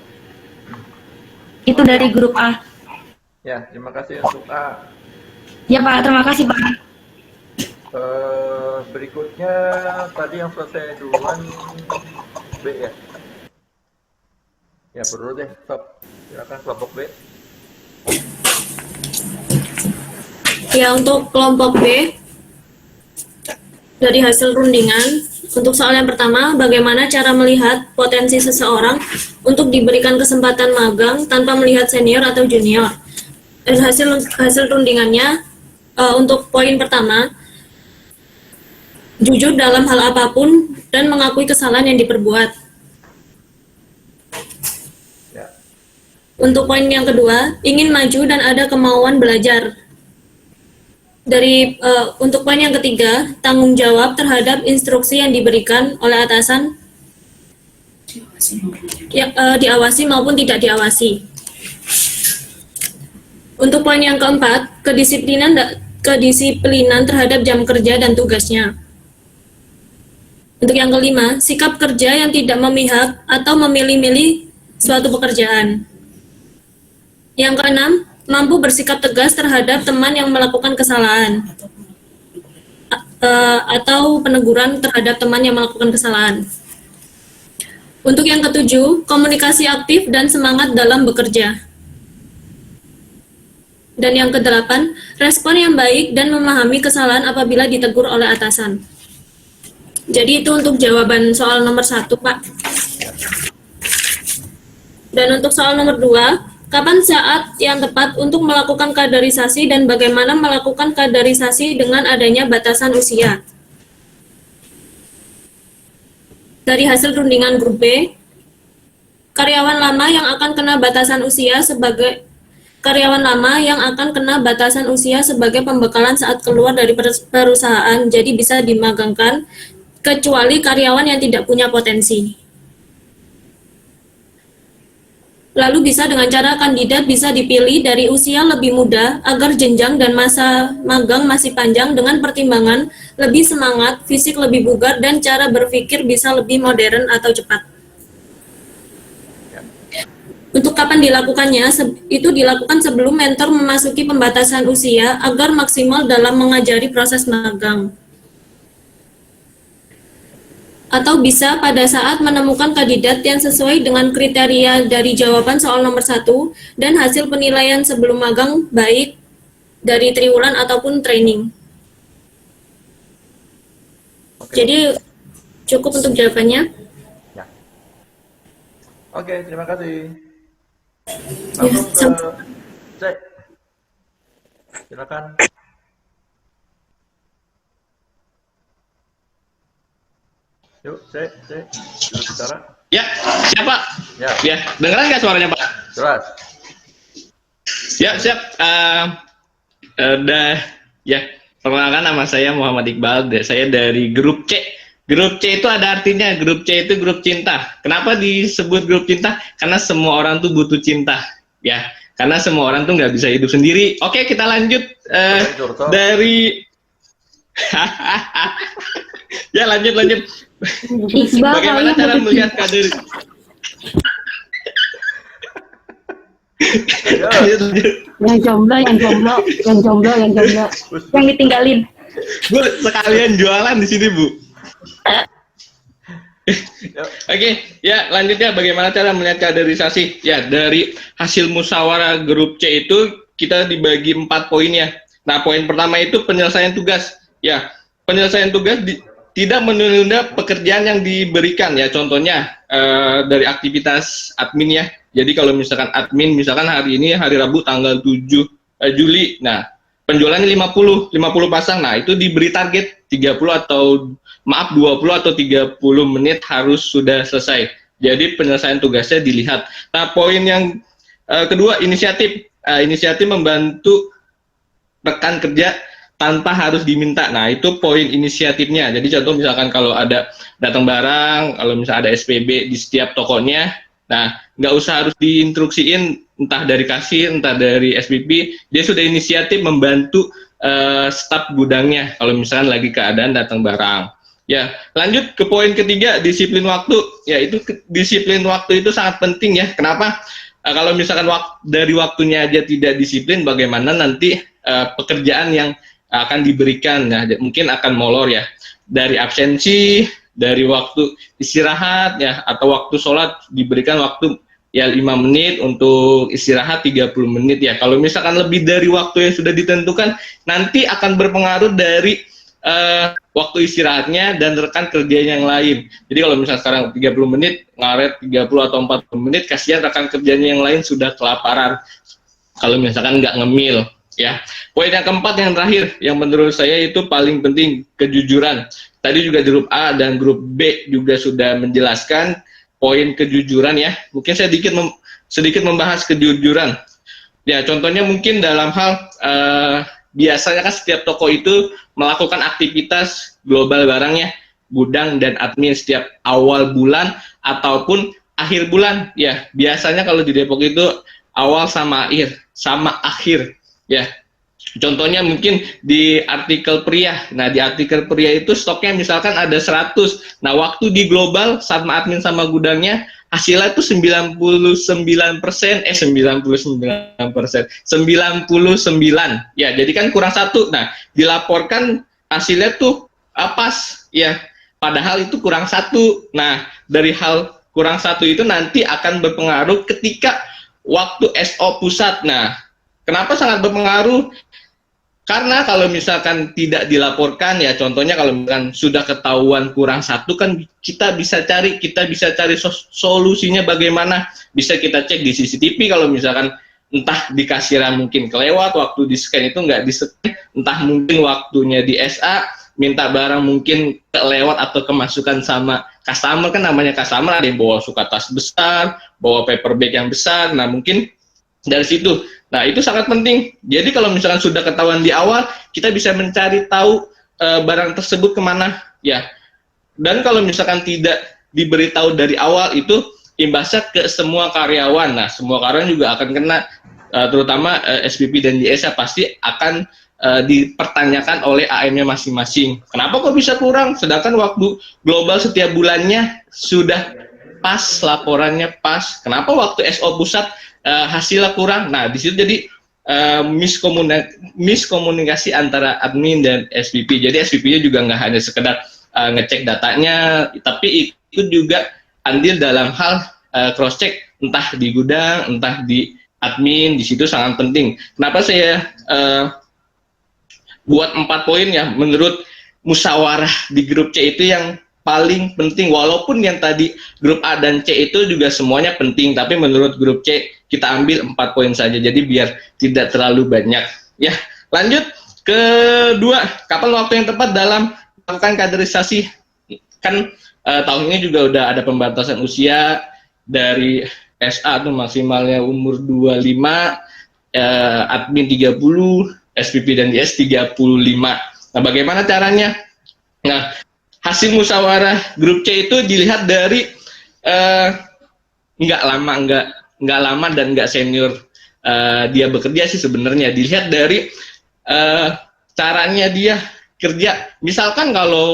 S6: Itu dari grup A.
S1: Ya, terima kasih untuk A.
S6: Ya Pak, terima kasih Pak.
S1: Berikutnya tadi yang selesai duluan B ya. Ya, perlu deh, stop. Silakan kelompok B.
S7: Ya, untuk kelompok B, dari hasil rundingan, untuk soal yang pertama, bagaimana cara melihat potensi seseorang untuk diberikan kesempatan magang tanpa melihat senior atau junior. Dan hasil rundingannya, untuk poin pertama, jujur dalam hal apapun dan mengakui kesalahan yang diperbuat.
S1: Ya.
S7: Untuk poin yang kedua, ingin maju dan ada kemauan belajar. Untuk poin yang ketiga, tanggung jawab terhadap instruksi yang diberikan oleh atasan, diawasi maupun tidak diawasi. Untuk poin yang keempat, kedisiplinan terhadap jam kerja dan tugasnya. Untuk yang kelima, sikap kerja yang tidak memihak atau memilih-milih suatu pekerjaan. Yang keenam, mampu bersikap tegas terhadap teman yang melakukan kesalahan. atau peneguran terhadap teman yang melakukan kesalahan. Untuk yang ketujuh, komunikasi aktif dan semangat dalam bekerja. Dan yang kedelapan, respon yang baik dan memahami kesalahan apabila ditegur oleh atasan. Jadi itu untuk jawaban soal nomor 1, Pak. Dan untuk soal nomor 2, kapan saat yang tepat untuk melakukan kaderisasi dan bagaimana melakukan kaderisasi dengan adanya batasan usia? Dari hasil rundingan grup B, karyawan lama yang akan kena batasan usia sebagai pembekalan saat keluar dari perusahaan, jadi bisa dimagangkan, kecuali karyawan yang tidak punya potensi. Lalu bisa dengan cara kandidat bisa dipilih dari usia lebih muda agar jenjang dan masa magang masih panjang dengan pertimbangan lebih semangat, fisik lebih bugar, dan cara berpikir bisa lebih modern atau cepat. Untuk kapan dilakukannya, itu dilakukan sebelum mentor memasuki pembatasan usia agar maksimal dalam mengajari proses magang. Atau bisa pada saat menemukan kandidat yang sesuai dengan kriteria dari jawaban soal nomor 1 dan hasil penilaian sebelum magang baik dari triwulan ataupun training. Jadi cukup untuk jawabannya.
S1: Ya. Oke, terima kasih.
S7: Ya,
S1: Langsung ke C. Silakan. Yuk, C, juru bicara.
S8: Ya, siapa?
S1: Ya,
S8: Ya, dengeran nggak suaranya, Pak?
S1: jelas.
S8: Ya, siap. Ya, perkenalkan nama saya Muhammad Iqbal. Saya dari grup C. Grup C itu ada artinya, grup C itu grup cinta. Kenapa disebut grup cinta? Karena semua orang tuh butuh cinta. Ya, karena semua orang tuh nggak bisa hidup sendiri. Oke, kita lanjut dari... Ya, lanjut. Bagaimana cara melihat kader?
S9: Yang jomblo.
S6: Yang ditinggalin.
S8: Bu, sekalian jualan di sini, Bu. Oke, ya lanjutnya bagaimana cara melihat kaderisasi? Ya, dari hasil musyawarah grup C itu kita dibagi 4 poin ya. Nah, poin pertama itu penyelesaian tugas. Ya, penyelesaian tugas tidak menunda pekerjaan yang diberikan ya. Contohnya dari aktivitas admin ya. Jadi kalau misalkan admin, misalkan hari ini hari Rabu tanggal 7 Juli. Nah, penjualannya 50 pasang. Nah, itu diberi target 20 atau 20 atau 30 menit harus sudah selesai. Jadi penyelesaian tugasnya dilihat. Nah, poin yang kedua, inisiatif. Inisiatif membantu rekan kerja tanpa harus diminta. Nah, itu poin inisiatifnya. Jadi contoh misalkan kalau ada datang barang, kalau misalnya ada SPB di setiap tokonya, nah, nggak usah harus diinstruksiin entah dari kasir, entah dari SPP, dia sudah inisiatif membantu staf gudangnya kalau misalkan lagi keadaan datang barang. Ya, lanjut ke poin ketiga, disiplin waktu. Ya, itu disiplin waktu itu sangat penting ya. Kenapa? Kalau misalkan dari waktunya aja tidak disiplin, bagaimana nanti pekerjaan yang akan diberikan? Nah, mungkin akan molor ya. Dari absensi, dari waktu istirahat ya, atau waktu sholat diberikan waktu ya 5 menit, untuk istirahat 30 menit ya. Kalau misalkan lebih dari waktu yang sudah ditentukan, nanti akan berpengaruh dari waktu istirahatnya dan rekan kerjanya yang lain. Jadi kalau misalnya sekarang 30 menit, ngaret 30 atau 40 menit, kasihan rekan kerjanya yang lain sudah kelaparan kalau misalkan nggak ngemil ya. Poin yang keempat, yang terakhir, yang menurut saya itu paling penting, kejujuran. Tadi juga grup A dan grup B juga sudah menjelaskan poin kejujuran ya. Mungkin saya sedikit membahas kejujuran. Ya, contohnya mungkin dalam hal biasanya kan setiap toko itu melakukan aktivitas global barangnya, gudang dan admin setiap awal bulan ataupun akhir bulan. Ya, biasanya kalau di Depok itu awal sama akhir ya. Contohnya mungkin di artikel pria. Nah, di artikel pria itu stoknya misalkan ada 100. Nah, waktu di global sama admin sama gudangnya hasilnya itu 99%, 99%. Ya, jadi kan kurang 1. Nah, dilaporkan hasilnya tuh pas ya, padahal itu kurang satu. Nah, dari hal kurang satu itu nanti akan berpengaruh ketika waktu SO pusat. Nah, kenapa sangat berpengaruh? Karena kalau misalkan tidak dilaporkan ya, contohnya kalau misalkan sudah ketahuan kurang satu kan kita bisa cari solusinya bagaimana. Bisa kita cek di CCTV kalau misalkan entah di kasiran mungkin kelewat, waktu di scan itu nggak di scan, entah mungkin waktunya di SA, minta barang mungkin kelewat atau kemasukan sama customer, kan namanya customer ada yang bawa suka tas besar, bawa paper bag yang besar, nah mungkin dari situ. Nah, itu sangat penting. Jadi kalau misalkan sudah ketahuan di awal, kita bisa mencari tahu barang tersebut kemana, ya. Dan kalau misalkan tidak diberitahu dari awal, itu imbasnya ke semua karyawan. Nah, semua karyawan juga akan kena, terutama SPP dan JSA pasti akan dipertanyakan oleh AM-nya masing-masing. Kenapa kok bisa kurang? Sedangkan waktu global setiap bulannya sudah pas, laporannya pas. Kenapa waktu SO pusat hasilnya kurang? Nah, di situ jadi miskomunikasi antara admin dan SPP. Jadi SPP-nya juga nggak hanya sekedar ngecek datanya, tapi itu juga andil dalam hal cross check, entah di gudang, entah di admin. Di situ sangat penting. Kenapa saya buat 4 poin ya? Menurut musyawarah di grup C itu yang paling penting, walaupun yang tadi grup A dan C itu juga semuanya penting, tapi menurut grup C kita ambil 4 poin saja, jadi biar tidak terlalu banyak. Ya, lanjut kedua, kapan waktu yang tepat dalam melakukan kaderisasi? Kan tahun ini juga udah ada pembatasan usia dari SA tuh maksimalnya umur 25, admin 30, SPP dan DS 35. Nah, bagaimana caranya? Nah, hasil musyawarah grup C itu dilihat dari nggak lama dan nggak senior dia bekerja sih sebenarnya. Dilihat dari caranya dia kerja. Misalkan kalau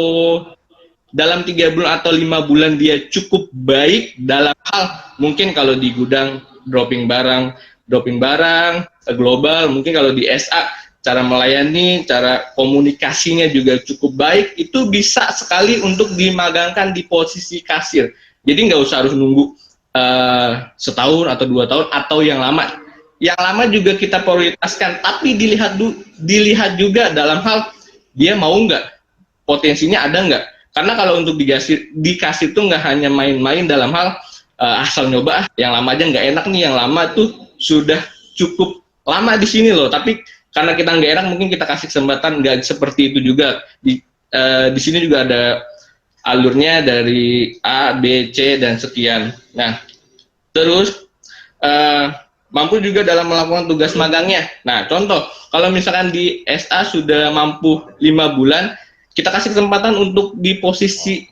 S8: dalam 3 bulan atau 5 bulan dia cukup baik dalam hal mungkin kalau di gudang dropping barang global, mungkin kalau di SA cara melayani, cara komunikasinya juga cukup baik, itu bisa sekali untuk dimagangkan di posisi kasir. Jadi nggak usah harus nunggu setahun atau 2 tahun atau yang lama. Yang lama juga kita prioritaskan, tapi dilihat juga dalam hal dia mau nggak, potensinya ada nggak. Karena kalau untuk di kasir tuh nggak hanya main-main dalam hal asal nyoba, yang lama aja nggak enak nih, yang lama tuh sudah cukup lama di sini loh, tapi karena kita nggak enak mungkin kita kasih kesempatan, nggak seperti itu juga. Di sini juga ada alurnya dari A, B, C dan sekian. Nah, terus mampu juga dalam melakukan tugas magangnya. Nah, contoh kalau misalkan di SA sudah mampu 5 bulan, kita kasih kesempatan untuk di posisi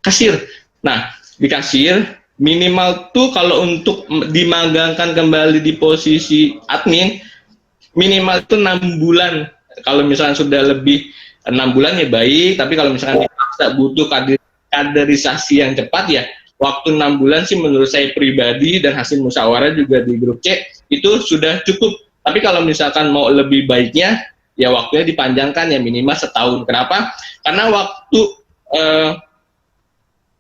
S8: kasir. Nah, di kasir minimal tuh kalau untuk dimagangkan kembali di posisi admin minimal itu 6 bulan. Kalau misalnya sudah lebih 6 bulan ya baik, tapi kalau misalkan dipaksa butuh kaderisasi yang cepat ya waktu 6 bulan sih menurut saya pribadi dan hasil musyawarah juga di grup C itu sudah cukup. Tapi kalau misalkan mau lebih baiknya ya waktunya dipanjangkan ya minimal setahun. Kenapa? Karena waktu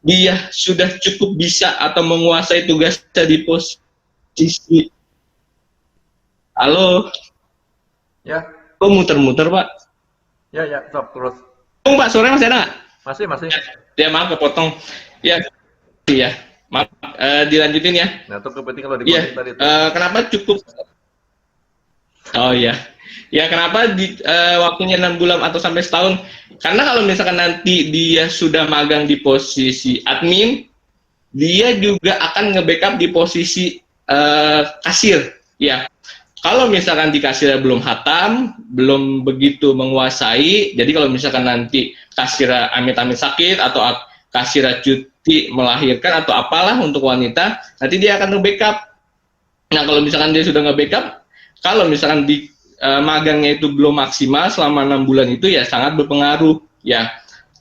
S8: dia sudah cukup bisa atau menguasai tugasnya di posisi. Halo.
S1: Ya.
S8: Kok muter-muter, Pak?
S1: Ya, stop terus.
S8: Pak, sore masih ada nggak?
S1: Masih.
S8: Ya, maaf kepotong. Ya, iya. Maaf, dilanjutin ya.
S1: Nah, itu kepentingan kalau
S8: Iya.
S1: tadi itu.
S8: Kenapa cukup? Oh iya. Ya, kenapa waktunya 6 bulan atau sampai setahun? Karena kalau misalkan nanti dia sudah magang di posisi admin, dia juga akan nge-backup di posisi kasir. Ya. Kalau misalkan di kasir belum hatam, belum begitu menguasai, jadi kalau misalkan nanti kasir amit-amit sakit atau kasir cuti melahirkan atau apalah untuk wanita, nanti dia akan nge-backup. Nah, kalau misalkan dia sudah nge-backup, kalau misalkan di magangnya itu belum maksimal selama 6 bulan itu ya sangat berpengaruh ya.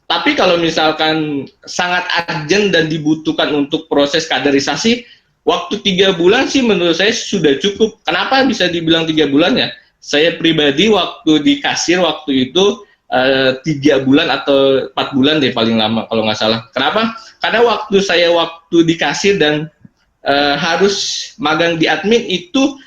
S8: Tapi kalau misalkan sangat urgent dan dibutuhkan untuk proses kaderisasi, waktu 3 bulan sih menurut saya sudah cukup. Kenapa bisa dibilang 3 bulan ya? Saya pribadi waktu di kasir waktu itu 3 bulan atau 4 bulan deh paling lama kalau nggak salah. Kenapa? Karena waktu di kasir dan harus magang di admin itu,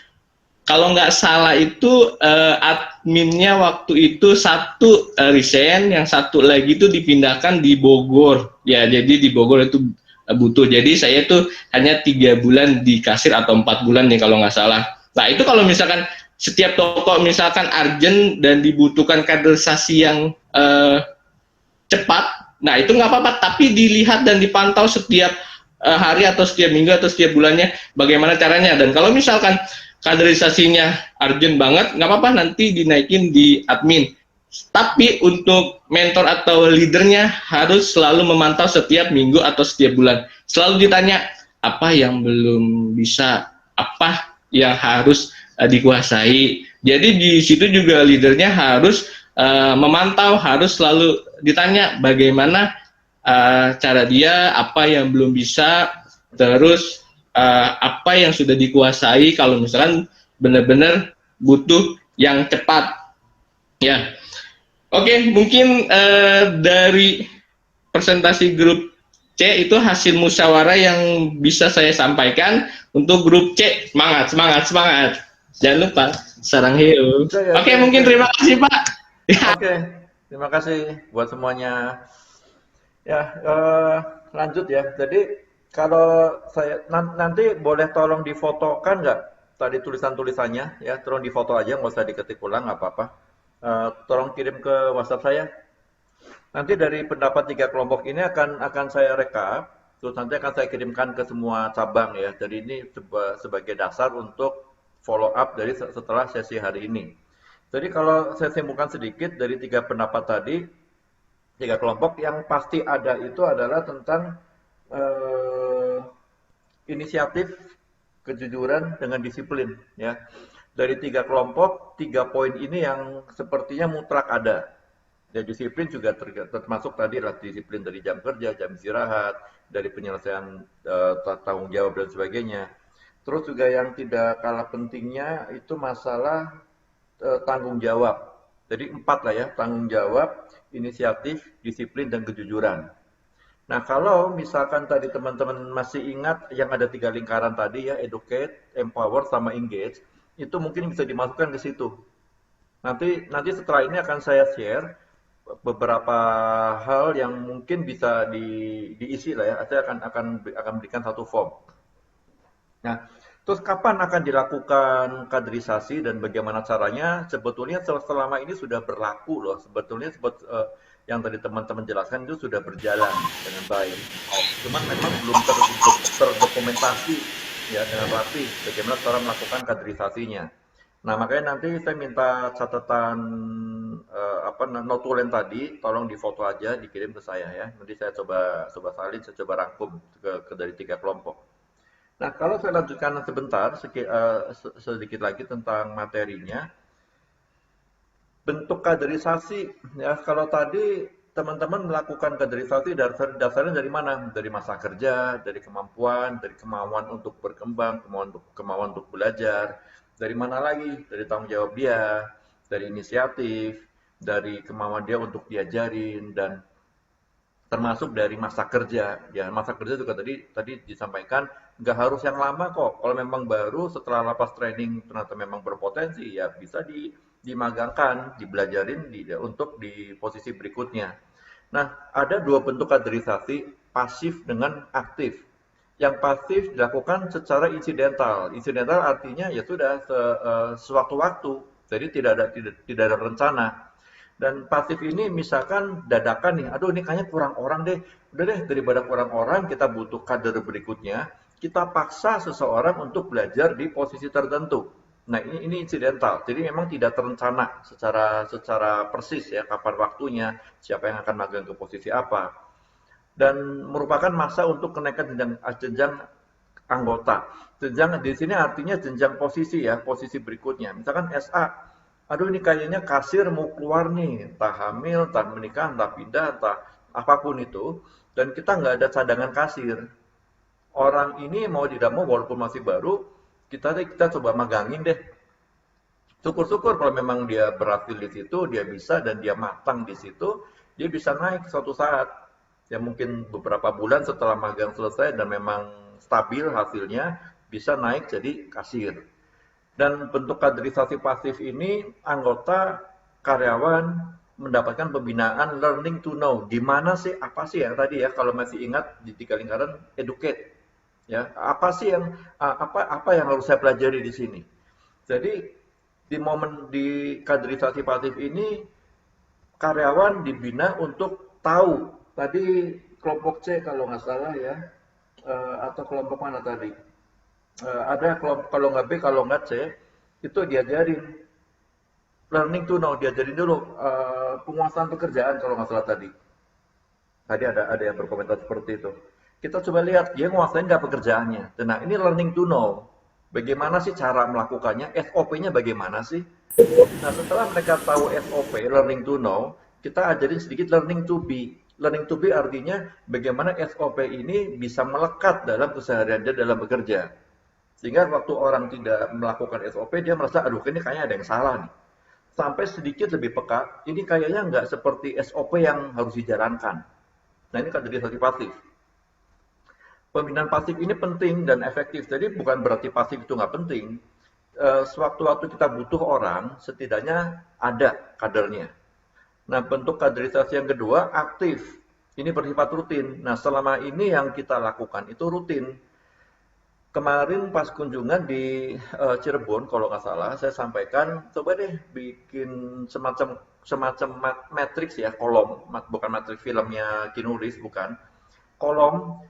S8: kalau nggak salah itu adminnya waktu itu satu resign, yang satu lagi itu dipindahkan di Bogor. Ya, jadi di Bogor itu butuh. Jadi saya tuh hanya 3 bulan di kasir atau 4 bulan nih kalau nggak salah. Nah itu kalau misalkan setiap toko misalkan urgent dan dibutuhkan kaderisasi yang cepat, nah itu nggak apa-apa. Tapi dilihat dan dipantau setiap hari atau setiap minggu atau setiap bulannya bagaimana caranya. Dan kalau misalkan kaderisasinya urgent banget, nggak apa-apa, nanti dinaikin di admin. Tapi untuk mentor atau leadernya harus selalu memantau setiap minggu atau setiap bulan. Selalu ditanya apa yang belum bisa, apa yang harus dikuasai. Jadi di situ juga leadernya harus memantau, harus selalu ditanya bagaimana cara dia, apa yang belum bisa, terus apa yang sudah dikuasai kalau misalkan benar-benar butuh yang cepat. Ya, oke, mungkin dari presentasi grup C itu hasil musyawarah yang bisa saya sampaikan. Untuk grup C, semangat, semangat, semangat. Jangan lupa sarang hiu. Oke, mungkin terima kasih Pak.
S1: Oke, terima kasih buat semuanya. Ya, lanjut ya. Jadi kalau saya nanti boleh tolong difotokan nggak tadi tulisan-tulisannya ya, tolong difoto aja, nggak usah diketik ulang, nggak apa-apa. Tolong kirim ke WhatsApp saya. Nanti dari pendapat 3 kelompok ini akan saya rekap, terus nanti akan saya kirimkan ke semua cabang ya. Jadi ini sebagai dasar untuk follow up dari setelah sesi hari ini. Jadi kalau saya simpulkan sedikit dari 3 pendapat tadi, 3 kelompok yang pasti ada itu adalah tentang inisiatif, kejujuran dengan disiplin ya. Dari 3 kelompok, 3 poin ini yang sepertinya mutlak ada. Ya, disiplin juga termasuk tadi lah disiplin dari jam kerja, jam istirahat, dari penyelesaian tanggung jawab dan sebagainya. Terus juga yang tidak kalah pentingnya itu masalah tanggung jawab. Jadi 4 lah ya, tanggung jawab, inisiatif, disiplin, dan kejujuran. Nah, kalau misalkan tadi teman-teman masih ingat yang ada 3 lingkaran tadi ya, educate, empower, sama engage, itu mungkin bisa dimasukkan ke situ. Nanti setelah ini akan saya share beberapa hal yang mungkin bisa diisi lah ya. Saya akan berikan satu form. Nah, terus kapan akan dilakukan kaderisasi dan bagaimana caranya? Sebetulnya selama ini sudah berlaku loh. Sebetulnya yang tadi teman-teman jelaskan itu sudah berjalan dengan baik. Cuman memang belum terdokumentasi ya dengan rapi bagaimana cara melakukan kaderisasinya. Nah, makanya nanti saya minta catatan notulen tadi, tolong difoto aja, dikirim ke saya ya. Nanti saya coba salin, saya coba rangkum ke dari 3 kelompok. Nah, kalau saya lanjutkan sebentar, sedikit lagi tentang materinya. Bentuk kaderisasi, ya kalau tadi teman-teman melakukan kaderisasi dasarnya dari mana? Dari masa kerja, dari kemampuan, dari kemauan untuk berkembang, kemauan untuk belajar. Dari mana lagi? Dari tanggung jawab dia, dari inisiatif, dari kemauan dia untuk diajarin, dan termasuk dari masa kerja. Ya, masa kerja juga tadi disampaikan, nggak harus yang lama kok. Kalau memang baru setelah lapas training ternyata memang berpotensi, ya bisa dimagangkan, dibelajarin untuk di posisi berikutnya. Nah, ada 2 bentuk kaderisasi, pasif dengan aktif. Yang pasif dilakukan secara insidental. Insidental artinya ya sudah sewaktu-waktu, jadi tidak ada rencana. Dan pasif ini misalkan dadakan nih, aduh ini kayaknya kurang orang deh, udah deh daripada kurang orang kita butuh kader berikutnya, kita paksa seseorang untuk belajar di posisi tertentu. Nah ini insidental, jadi memang tidak terencana secara persis ya kapan waktunya, siapa yang akan magang ke posisi apa. Dan merupakan masa untuk kenaikan jenjang anggota. Jenjang di sini artinya jenjang posisi ya, posisi berikutnya. Misalkan SA, aduh ini kayaknya kasir mau keluar nih, entah hamil, entah menikah, entah pindah, entah apapun itu, dan kita nggak ada cadangan kasir. Orang ini mau tidak mau walaupun masih baru, kita coba magangin deh. Syukur-syukur kalau memang dia berhasil di situ, dia bisa dan dia matang di situ, dia bisa naik suatu saat. Ya mungkin beberapa bulan setelah magang selesai dan memang stabil hasilnya, bisa naik jadi kasir. Dan bentuk kaderisasi pasif ini anggota karyawan mendapatkan pembinaan learning to know. Di mana sih, apa sih yang tadi ya, kalau masih ingat di 3 lingkaran educate. Ya, apa sih yang apa yang harus saya pelajari di sini? Jadi di momen di kaderisasi pasif ini karyawan dibina untuk tahu. Tadi kelompok C kalau nggak salah ya, atau kelompok mana tadi? Ada kelompok, kalau nggak B, kalau nggak C, itu diajarin learning to know, diajarin dulu penguasaan pekerjaan kalau nggak salah tadi. Tadi ada yang berkomentar seperti itu. Kita coba lihat dia nguasain nggak pekerjaannya. Nah ini learning to know. Bagaimana sih cara melakukannya? SOP-nya bagaimana sih? Nah setelah mereka tahu SOP, learning to know, kita ajarin sedikit learning to be. Learning to be artinya bagaimana SOP ini bisa melekat dalam keseharian dia dalam bekerja. Sehingga waktu orang tidak melakukan SOP, dia merasa, aduh ini kayaknya ada yang salah nih. Sampai sedikit lebih peka, ini kayaknya nggak seperti SOP yang harus dijalankan. Nah ini kaderisasi pasif. Pembinaan pasif ini penting dan efektif. Jadi bukan berarti pasif itu nggak penting. Sewaktu-waktu kita butuh orang, setidaknya ada kadernya. Nah, bentuk kaderisasi yang kedua, aktif. Ini bersifat rutin. Nah, selama ini yang kita lakukan itu rutin. Kemarin pas kunjungan di Cirebon, kalau nggak salah, saya sampaikan, coba deh bikin semacam matriks ya, kolom. Bukan matriks filmnya Keanu Reeves, bukan. Kolom,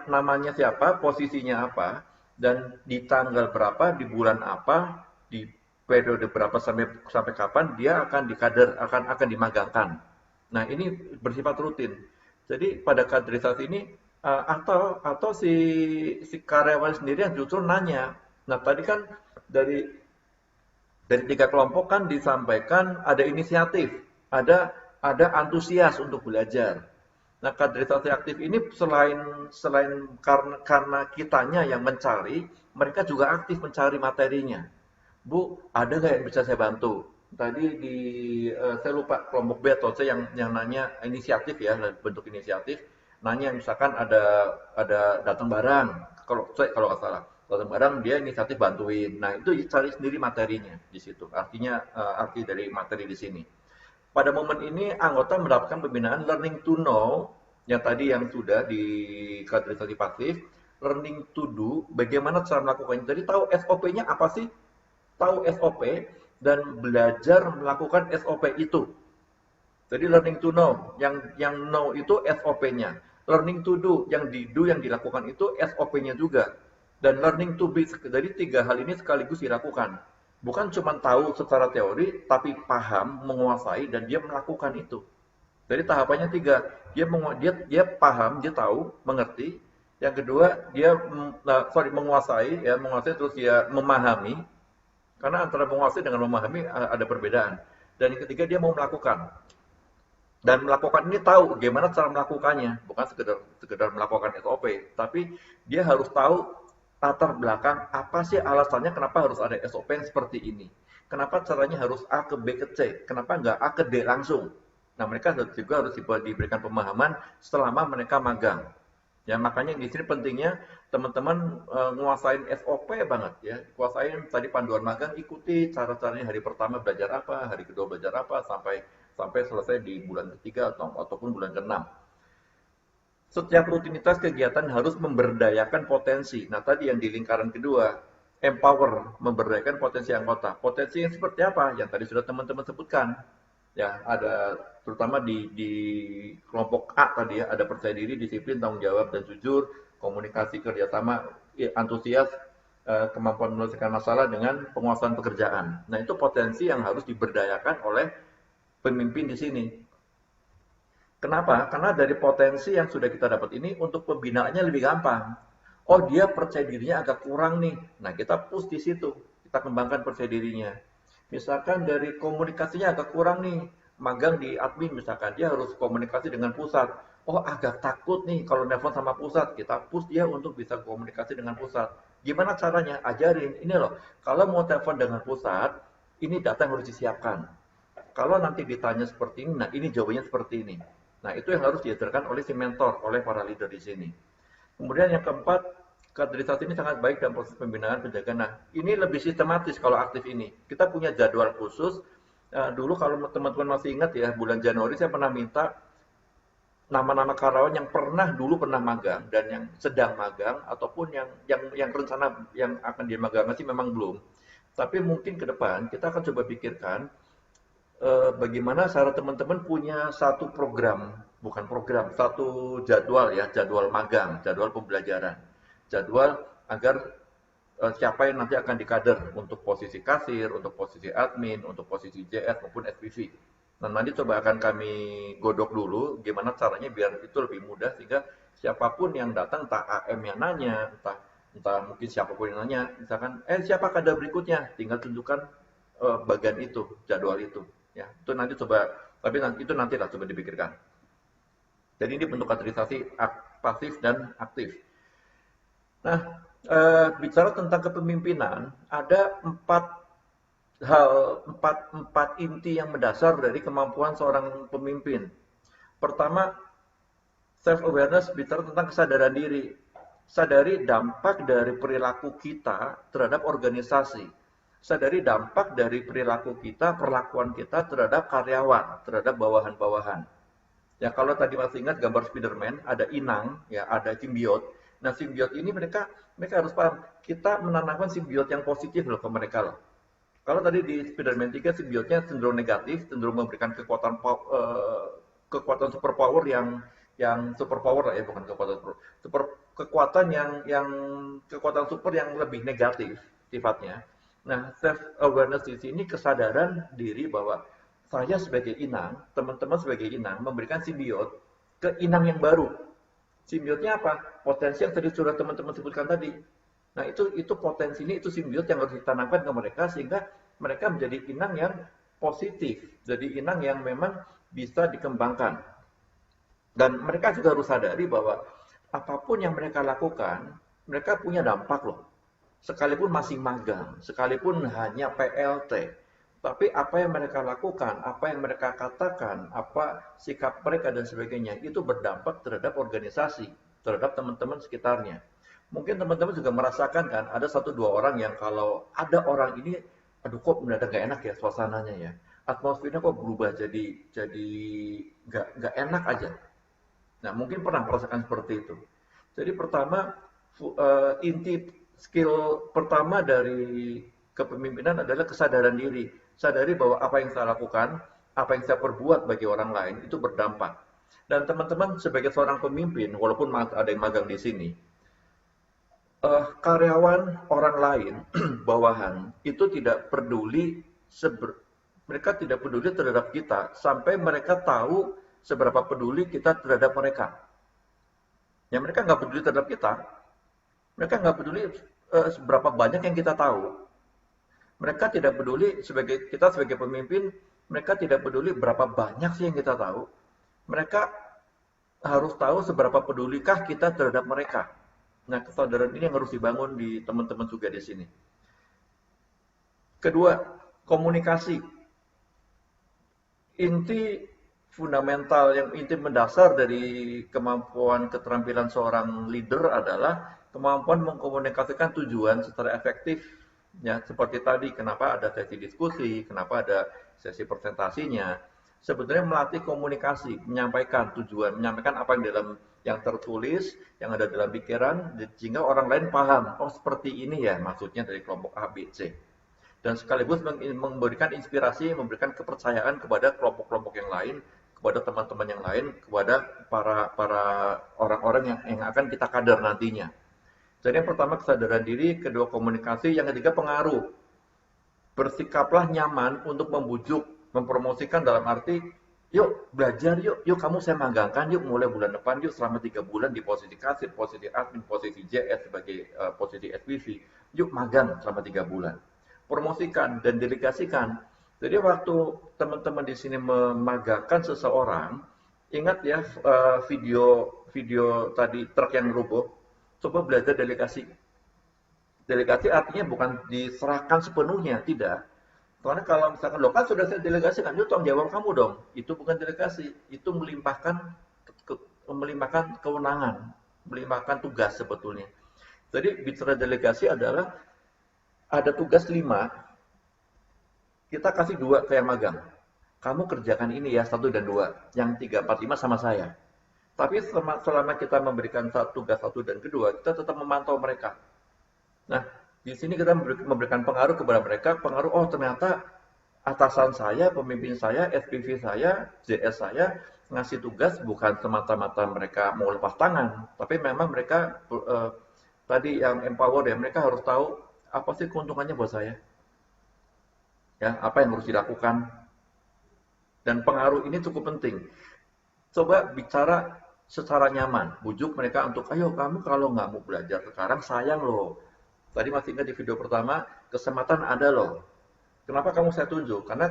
S1: namanya siapa, posisinya apa, dan di tanggal berapa, di bulan apa, di periode berapa sampai kapan dia akan dikader, akan dimagangkan. Nah ini bersifat rutin. Jadi pada kaderisasi ini atau si karyawan sendiri yang justru nanya. Nah tadi kan dari 3 kelompok kan disampaikan ada inisiatif, ada antusias untuk belajar. Nah, kaderisasi aktif ini selain karena kitanya yang mencari, mereka juga aktif mencari materinya. Bu, ada nggak yang bisa saya bantu? Tadi saya lupa kelompok B atau C yang nanya inisiatif ya, bentuk inisiatif. Nanya misalkan ada datang barang, kalau nggak salah, datang barang dia inisiatif bantuin. Nah itu cari sendiri materinya di situ. Artinya arti dari materi di sini. Pada momen ini anggota mendapatkan pembinaan learning to know yang tadi yang sudah di kaderisasi pasif, learning to do, bagaimana cara melakukannya. Jadi tahu SOP-nya apa sih? Tahu SOP dan belajar melakukan SOP itu. Jadi learning to know, yang know itu SOP-nya. Learning to do, yang dilakukan itu SOP-nya juga. Dan learning to be, jadi 3 hal ini sekaligus dilakukan. Bukan cuma tahu secara teori, tapi paham, menguasai, dan dia melakukan itu. Jadi tahapannya 3. Dia paham, dia tahu, mengerti. Yang kedua, dia menguasai terus dia memahami. Karena antara menguasai dengan memahami ada perbedaan. Dan yang ketiga, dia mau melakukan. Dan melakukan ini tahu bagaimana cara melakukannya. Bukan sekedar melakukan SOP, tapi dia harus tahu latar belakang apa sih alasannya kenapa harus ada SOP yang seperti ini. Kenapa caranya harus A ke B ke C, kenapa nggak A ke D langsung. Nah mereka juga harus diberikan pemahaman selama mereka magang. Ya makanya di sini pentingnya teman-teman nguasain SOP banget ya. Kuasain tadi panduan magang, ikuti cara-caranya hari pertama belajar apa, hari kedua belajar apa, sampai selesai di bulan ketiga ataupun bulan ke-6. Setiap rutinitas kegiatan harus memberdayakan potensi. Nah tadi yang di lingkaran kedua, empower, memberdayakan potensi anggota. Potensi yang seperti apa? Yang tadi sudah teman-teman sebutkan. Ya, ada terutama di kelompok A tadi ya, ada percaya diri, disiplin, tanggung jawab, dan jujur, komunikasi, kerjasama, antusias, kemampuan menyelesaikan masalah dengan penguasaan pekerjaan. Nah itu potensi yang harus diberdayakan oleh pemimpin di sini. Kenapa? Karena dari potensi yang sudah kita dapat ini untuk pembinaannya lebih gampang. Oh dia percaya dirinya agak kurang nih. Nah kita push di situ, kita kembangkan percaya dirinya. Misalkan dari komunikasinya agak kurang nih, magang di admin misalkan dia harus komunikasi dengan pusat. Oh agak takut nih kalau nelfon sama pusat, kita push dia untuk bisa komunikasi dengan pusat. Gimana caranya? Ajarin, ini loh, kalau mau telepon dengan pusat, ini data yang harus disiapkan. Kalau nanti ditanya seperti ini, nah ini jawabannya seperti ini. Nah itu yang harus diajarkan oleh si mentor, oleh para leader di sini. Kemudian yang keempat, kaderisasi ini sangat baik dalam proses pembinaan penjagaan. Nah ini lebih sistematis kalau aktif ini. Kita punya jadwal khusus. Dulu kalau teman-teman masih ingat ya, bulan Januari saya pernah minta nama-nama karyawan yang dulu pernah magang dan yang sedang magang ataupun yang rencana yang akan dimagang sih memang belum. Tapi mungkin ke depan kita akan coba pikirkan bagaimana cara teman-teman punya satu program, satu jadwal ya, jadwal magang, jadwal pembelajaran, jadwal agar siapa yang nanti akan dikader untuk posisi kasir, untuk posisi admin, untuk posisi JS maupun SPV. Nah, nanti coba akan kami godok dulu gimana caranya biar itu lebih mudah sehingga siapapun yang datang, entah AM yang nanya, entah mungkin siapapun yang nanya, misalkan, siapa kader berikutnya, tinggal tunjukkan bagian itu, jadwal itu. Ya, itu nanti coba, tapi itu nanti lah coba dipikirkan. Jadi ini bentuk kaderisasi pasif dan aktif. Nah, bicara tentang kepemimpinan, ada empat inti yang mendasar dari kemampuan seorang pemimpin. Pertama, self awareness, bicara tentang kesadaran diri. Sadari dampak dari perilaku kita terhadap organisasi. Sadari dampak dari perilaku kita, perlakuan kita terhadap karyawan, terhadap bawahan-bawahan. Ya, kalau tadi masih ingat gambar Spiderman, ada inang, ya, ada simbiot. Nah, simbiot ini mereka harus paham, kita menanamkan simbiot yang positif loh ke mereka loh. Kalau tadi di Spiderman 3 simbiotnya cenderung negatif, cenderung memberikan kekuatan superpower yang superpower lah ya, bukan kekuatan kekuatan super yang lebih negatif sifatnya. Nah, self awareness di sini kesadaran diri bahwa saya sebagai inang, teman-teman sebagai inang memberikan simbiot ke inang yang baru. Simbiotnya apa? Potensi yang tadi sudah teman-teman sebutkan tadi. Nah, itu potensi ini, itu simbiot yang harus ditanamkan ke mereka sehingga mereka menjadi inang yang positif, jadi inang yang memang bisa dikembangkan. Dan mereka juga harus sadari bahwa apapun yang mereka lakukan, mereka punya dampak loh. Sekalipun masih magang, sekalipun hanya PLT, tapi apa yang mereka lakukan, apa yang mereka katakan, apa sikap mereka dan sebagainya, itu berdampak terhadap organisasi, terhadap teman-teman sekitarnya. Mungkin teman-teman juga merasakan kan, ada 1-2 orang yang kalau ada orang ini, aduh kok mendadak gak enak ya suasananya ya. Atmosfernya kok berubah jadi gak enak aja. Nah, mungkin pernah merasakan seperti itu. Jadi pertama, inti skill pertama dari kepemimpinan adalah kesadaran diri. Sadari bahwa apa yang saya lakukan, apa yang saya perbuat bagi orang lain, itu berdampak. Dan teman-teman sebagai seorang pemimpin, walaupun ada yang magang di sini, karyawan orang lain, bawahan, itu tidak peduli, mereka tidak peduli terhadap kita, sampai mereka tahu seberapa peduli kita terhadap mereka. Ya, mereka nggak peduli terhadap kita, mereka nggak peduli seberapa banyak yang kita tahu. Mereka tidak peduli, kita sebagai pemimpin, mereka tidak peduli berapa banyak sih yang kita tahu. Mereka harus tahu seberapa pedulikah kita terhadap mereka. Nah, kesadaran ini yang harus dibangun di teman-teman juga di sini. Kedua, komunikasi. Inti fundamental, inti mendasar dari kemampuan keterampilan seorang leader adalah kemampuan mengkomunikasikan tujuan secara efektif. Ya, seperti tadi, kenapa ada sesi diskusi, kenapa ada sesi presentasinya. Sebetulnya melatih komunikasi, menyampaikan tujuan, menyampaikan apa yang tertulis, yang ada dalam pikiran, sehingga orang lain paham, oh seperti ini ya maksudnya dari kelompok A, B, C. Dan sekaligus memberikan inspirasi, memberikan kepercayaan kepada kelompok-kelompok yang lain, kepada teman-teman yang lain, kepada para orang-orang yang akan kita kader nantinya. Jadi yang pertama kesadaran diri, kedua komunikasi, yang ketiga pengaruh. Bersikaplah nyaman untuk membujuk, mempromosikan dalam arti, yuk belajar yuk kamu saya magangkan yuk mulai bulan depan yuk selama 3 bulan di posisi kasir, posisi admin, posisi JS sebagai posisi SPV, yuk magang selama 3 bulan. Promosikan dan delegasikan. Jadi waktu teman-teman di sini memagangkan seseorang, ingat ya video tadi truk yang roboh, coba belajar delegasi. Delegasi artinya bukan diserahkan sepenuhnya, tidak. Karena kalau misalkan, loh kan sudah saya delegasikan, itu tanggung jawab kamu dong. Itu bukan delegasi, itu melimpahkan kewenangan, melimpahkan tugas sebetulnya. Jadi bicara delegasi adalah ada tugas 5, kita kasih 2 ke yang magang. Kamu kerjakan ini ya 1 dan 2, yang 3, 4, 5 sama saya. Tapi selama kita memberikan tugas 1 dan kedua, kita tetap memantau mereka. Nah, di sini kita memberikan pengaruh kepada mereka, pengaruh, oh ternyata atasan saya, pemimpin saya, SPV saya, JS saya, ngasih tugas bukan semata-mata mereka mau lepas tangan, tapi memang mereka tadi yang empower ya, mereka harus tahu apa sih keuntungannya buat saya. Ya, apa yang harus dilakukan. Dan pengaruh ini cukup penting. Coba bicara secara nyaman, bujuk mereka untuk, ayo kamu kalau nggak mau belajar sekarang, sayang loh. Tadi masih ingat di video pertama, kesempatan ada loh. Kenapa kamu saya tunjuk? Karena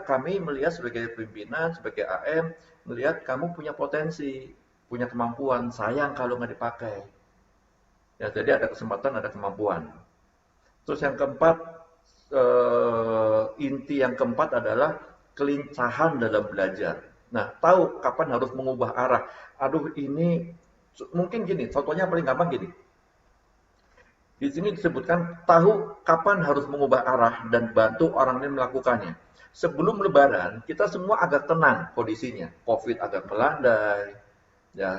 S1: kami melihat sebagai pimpinan, sebagai AM, melihat kamu punya potensi, punya kemampuan, sayang kalau nggak dipakai. Ya, jadi ada kesempatan, ada kemampuan. Terus yang keempat, inti yang keempat adalah kelincahan dalam belajar. Nah, tahu kapan harus mengubah arah. Aduh, ini mungkin gini, contohnya paling gampang gini. Di sini disebutkan tahu kapan harus mengubah arah dan bantu orang lain melakukannya. Sebelum Lebaran, kita semua agak tenang kondisinya. COVID agak melandai, ya,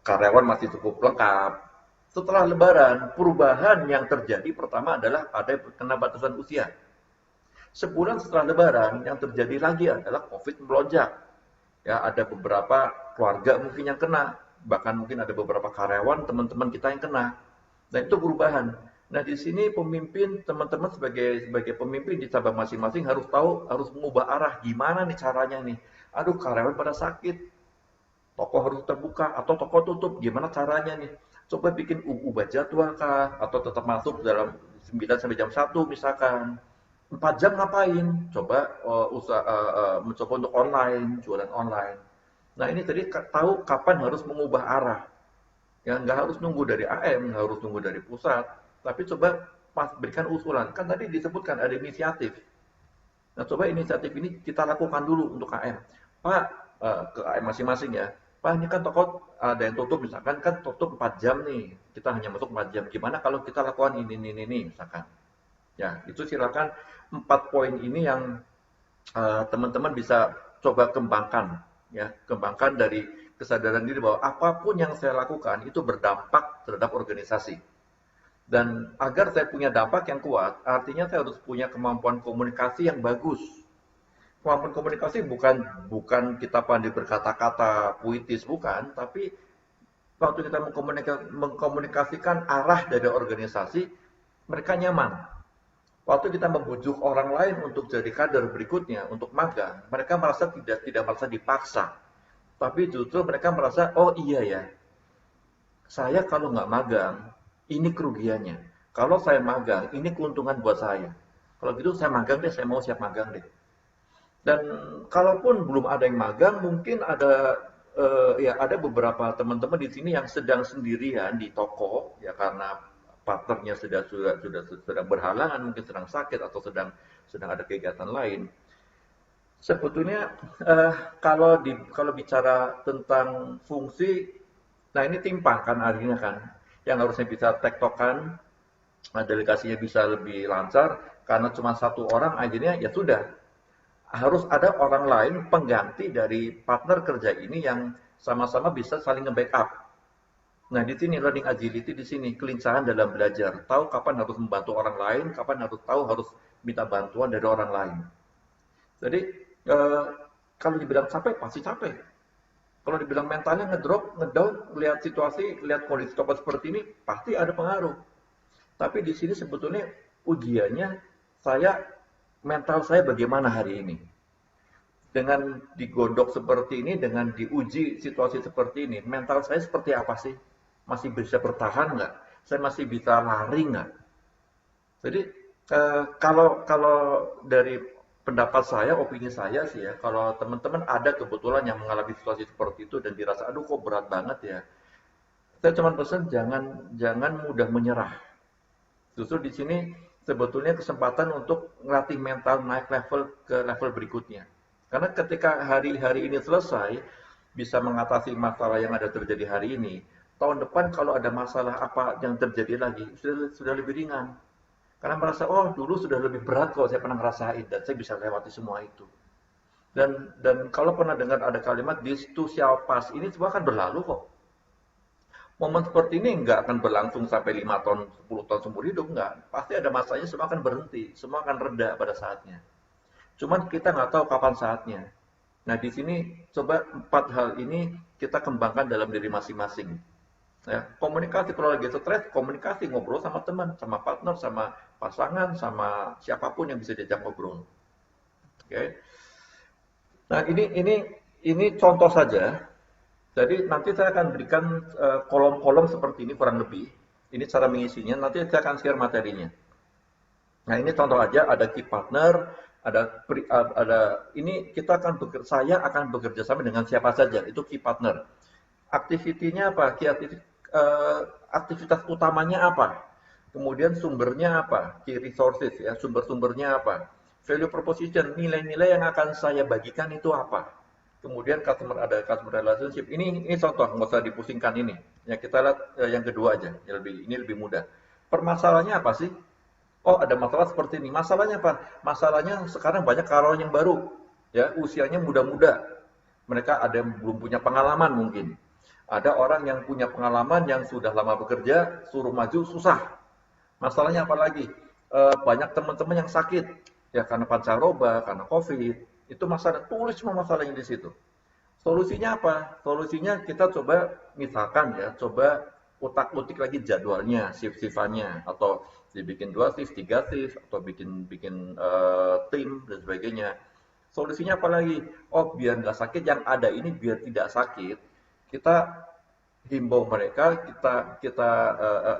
S1: karyawan masih cukup lengkap. Setelah Lebaran, perubahan yang terjadi pertama adalah ada kena batasan usia. Sebulan setelah Lebaran, yang terjadi lagi adalah COVID melonjak. Ya, ada beberapa keluarga mungkin yang kena, bahkan mungkin ada beberapa karyawan, teman-teman kita yang kena. Dan itu perubahan. Nah, di sini pemimpin, teman-teman sebagai pemimpin di cabang masing-masing harus tahu, harus mengubah arah. Gimana nih caranya nih? Aduh, karyawan pada sakit. Toko harus terbuka atau toko tutup. Gimana caranya nih? Coba bikin ubah jadwal kah? Atau tetap masuk dalam 9 sampai jam 1 misalkan. 4 jam ngapain? Coba mencoba untuk online, jualan online. Nah, ini tadi tahu kapan harus mengubah arah. Ya, nggak harus nunggu dari AM, nggak harus nunggu dari pusat, tapi coba berikan usulan. Kan tadi disebutkan ada inisiatif. Nah, coba inisiatif ini kita lakukan dulu untuk AM. Pak, ke AM masing-masing ya. Pak, ini kan toko ada yang tutup, misalkan kan tutup 4 jam nih. Kita hanya masuk 4 jam. Gimana kalau kita lakukan ini, misalkan. Ya, itu silakan 4 poin ini yang teman-teman bisa coba kembangkan. Ya, kembangkan dari kesadaran diri bahwa apapun yang saya lakukan itu berdampak terhadap organisasi. Dan agar saya punya dampak yang kuat, artinya saya harus punya kemampuan komunikasi yang bagus. Kemampuan komunikasi bukan kita pandai berkata-kata puitis, bukan, tapi waktu kita mengkomunikasikan arah dari organisasi, mereka nyaman. Waktu kita membujuk orang lain untuk jadi kader berikutnya, untuk magang, mereka merasa tidak merasa dipaksa. Tapi justru mereka merasa, oh iya ya, saya kalau nggak magang, ini kerugiannya. Kalau saya magang, ini keuntungan buat saya. Kalau gitu saya magang deh, saya mau siap magang deh. Dan kalaupun belum ada yang magang, mungkin ada beberapa teman-teman di sini yang sedang sendirian di toko, ya karena partnernya sudah berhalangan, mungkin sedang sakit atau sedang ada kegiatan lain. Sebetulnya kalau bicara tentang fungsi, nah ini timpang kan akhirnya kan, yang harusnya bisa tektokan, delegasinya bisa lebih lancar, karena cuma satu orang akhirnya ya sudah, harus ada orang lain pengganti dari partner kerja ini yang sama-sama bisa saling nge-backup. Nah di sini learning agility, di sini kelincahan dalam belajar, tahu kapan harus membantu orang lain, kapan harus minta bantuan dari orang lain. Jadi kalau dibilang capek, pasti capek. Kalau dibilang mentalnya ngedown, lihat situasi, lihat kondisi toko seperti ini, pasti ada pengaruh. Tapi di sini sebetulnya ujiannya, mental saya bagaimana hari ini. Dengan digodok seperti ini, dengan diuji situasi seperti ini, mental saya seperti apa sih? Masih bisa bertahan nggak? Saya masih bisa lari nggak? Jadi kalau dari pendapat saya, opini saya sih ya, kalau teman-teman ada kebetulan yang mengalami situasi seperti itu dan dirasa, aduh kok berat banget ya. Saya cuma pesan jangan mudah menyerah. Justru di sini sebetulnya kesempatan untuk ngelatih mental naik level ke level berikutnya. Karena ketika hari-hari ini selesai, bisa mengatasi masalah yang ada terjadi hari ini, tahun depan kalau ada masalah apa yang terjadi lagi, sudah lebih ringan. Karena merasa, oh dulu sudah lebih berat kalau saya pernah ngerasain, dan saya bisa lewati semua itu. Dan kalau pernah dengar ada kalimat, this too shall pass, ini semua akan berlalu kok. Momen seperti ini nggak akan berlangsung sampai 5 tahun, 10 tahun seumur hidup, nggak. Pasti ada masanya, semua akan berhenti, semua akan reda pada saatnya. Cuman kita nggak tahu kapan saatnya. Nah di sini coba 4 hal ini kita kembangkan dalam diri masing-masing. Ya, komunikasi kalau lagi stres, komunikasi, ngobrol sama teman, sama partner, sama pasangan, sama siapapun yang bisa diajak ngobrol. Oke. Nah ini contoh saja. Jadi nanti saya akan berikan kolom-kolom seperti ini kurang lebih. Ini cara mengisinya, nanti saya akan share materinya. Nah ini contoh aja, ada key partner, ini kita akan saya akan bekerja sama dengan siapa saja, itu key partner. Aktivitinya apa? Aktivitas utamanya apa? Kemudian sumbernya apa? Key resources ya, sumber-sumbernya apa? Value proposition, nilai-nilai yang akan saya bagikan itu apa? Kemudian customer relationship. Ini contoh, nggak usah dipusingkan ini. Ya kita lihat yang kedua aja, ini lebih mudah. Permasalahannya apa sih? Oh ada masalah seperti ini. Masalahnya apa? Masalahnya sekarang banyak karyawan yang baru, ya usianya muda-muda. Mereka ada yang belum punya pengalaman mungkin. Ada orang yang punya pengalaman yang sudah lama bekerja, suruh maju susah. Masalahnya apa lagi? Banyak teman-teman yang sakit, ya karena pancaroba, karena COVID. Itu masalah, tulis semua masalahnya di situ. Solusinya apa? Solusinya kita coba misalkan ya, coba utak-utik lagi jadwalnya, shift-shiftannya, atau dibikin 2 shift, 3 shift, atau bikin tim dan sebagainya. Solusinya apa lagi? Oh biar nggak sakit, yang ada ini biar tidak sakit, kita himbau mereka, kita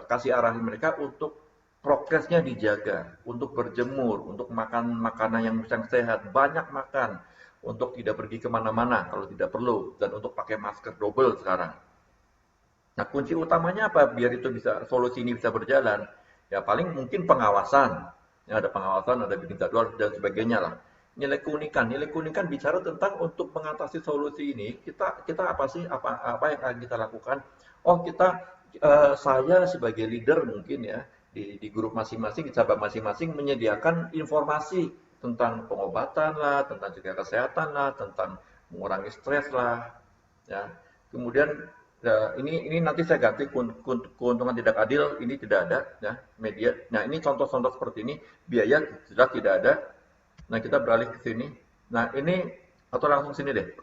S1: kasih arahin mereka untuk prokesnya dijaga, untuk berjemur, untuk makan makanan yang sehat, banyak makan, untuk tidak pergi kemana-mana kalau tidak perlu, dan untuk pakai masker double sekarang. Nah kunci utamanya apa? Biar itu solusi ini bisa berjalan, ya paling mungkin pengawasan, ya ada pengawasan, ada bikin jadwal dan sebagainya lah. Nilai keunikan bicara tentang untuk mengatasi solusi ini, kita apa sih, apa yang akan kita lakukan? Oh saya sebagai leader mungkin ya, di grup masing-masing, di cabang masing-masing menyediakan informasi tentang pengobatan lah, tentang juga kesehatan lah, tentang mengurangi stres lah, ya. Kemudian ya, ini nanti saya ganti keuntungan tidak adil, ini tidak ada, ya media. Nah ini contoh-contoh seperti ini, biaya jelas tidak ada. Nah kita beralih ke sini. Nah ini atau langsung sini deh.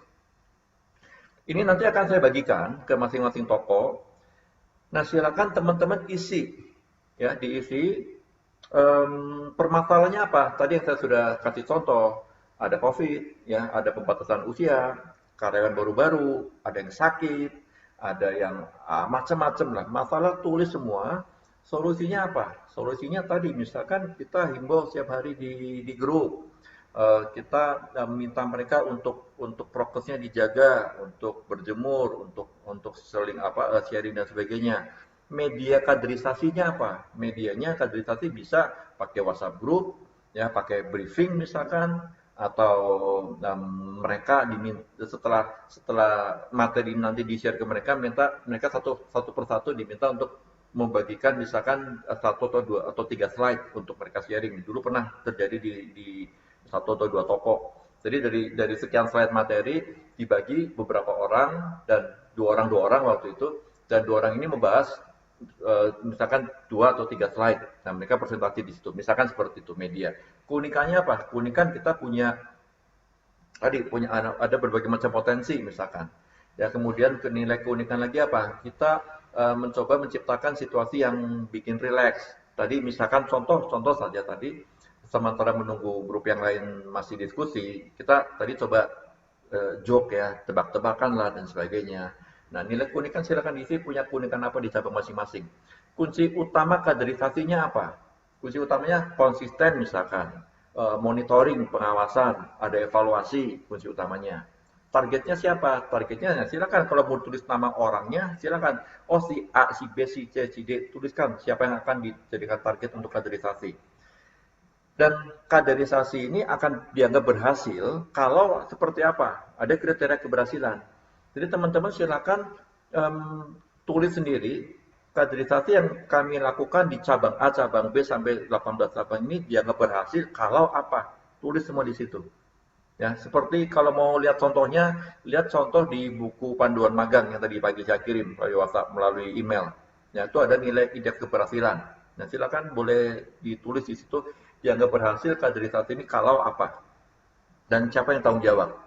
S1: Ini nanti akan saya bagikan ke masing-masing toko. Nah silakan teman-teman isi. Ya, diisi permasalahannya apa? Tadi yang saya sudah kasih contoh, ada COVID, ya, ada pembatasan usia, karyawan baru-baru, ada yang sakit, ada yang macam-macam lah. Masalah tulis semua. Solusinya apa? Solusinya tadi, misalkan kita himbau setiap hari di grup, kita minta mereka untuk prokesnya dijaga, untuk berjemur, untuk sharing dan sebagainya. Media kaderisasinya apa? Medianya kaderisasi bisa pakai WhatsApp group, ya pakai briefing misalkan, atau mereka setelah materi nanti di-share ke mereka satu persatu diminta untuk membagikan misalkan 1 atau 2 atau 3 slide untuk mereka sharing. Dulu pernah terjadi di 1 atau 2 toko. Jadi dari sekian slide materi dibagi beberapa orang, dan dua orang waktu itu, dan 2 orang ini membahas misalkan 2 atau 3 slide. Nah, mereka presentasi di situ. Misalkan seperti itu media. Keunikannya apa? Keunikan kita punya ada berbagai macam potensi misalkan. Ya, kemudian nilai keunikan lagi apa? Kita mencoba menciptakan situasi yang bikin rileks. Tadi misalkan contoh saja tadi, sementara menunggu grup yang lain masih diskusi, kita tadi coba joke ya, tebak-tebakan lah dan sebagainya. Nah, nilai keunikan silakan diisi, punya keunikan apa di cabang masing-masing. Kunci utama kaderisasinya apa? Kunci utamanya konsisten misalkan, monitoring, pengawasan, ada evaluasi, kunci utamanya. targetnya siapa? Targetnya silakan kalau mau tulis nama orangnya, silakan. Oh si A, si B, si C, si D, tuliskan siapa yang akan dijadikan target untuk kaderisasi. Dan kaderisasi ini akan dianggap berhasil kalau seperti apa? Ada kriteria keberhasilan. Jadi teman-teman silakan tulis sendiri kaderisasi yang kami lakukan di cabang A, cabang B sampai 18 cabang ini dianggap berhasil kalau apa? Tulis semua di situ. Ya, seperti kalau mau lihat contohnya, lihat contoh di buku panduan magang yang tadi pagi saya kirim melalui WhatsApp, melalui email. Ya, itu ada nilai indeks keberhasilan. Nah, silakan boleh ditulis di situ dianggap berhasil kaderisasi ini kalau apa? Dan siapa yang tanggung jawab?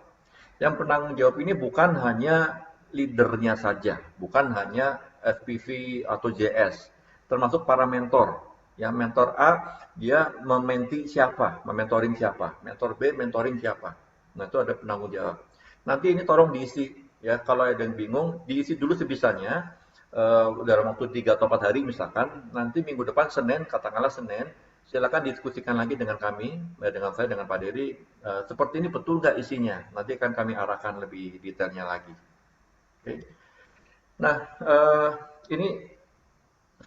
S1: Yang penanggung jawab ini bukan hanya leadernya saja, bukan hanya SPV atau JS, termasuk para mentor. Ya, mentor A dia mementi siapa, mementoring siapa, mentor B mentoring siapa. Nah, itu ada penanggung jawab. Nanti ini tolong diisi ya, kalau ada yang bingung diisi dulu sebisanya dalam waktu 3 atau 4 hari misalkan. Nanti minggu depan Senin, katakanlah Senin, silakan diskusikan lagi dengan kami, dengan saya, dengan Pak Dery, seperti ini betul nggak isinya. Nanti akan kami arahkan lebih detailnya lagi. Oke. Nah, ini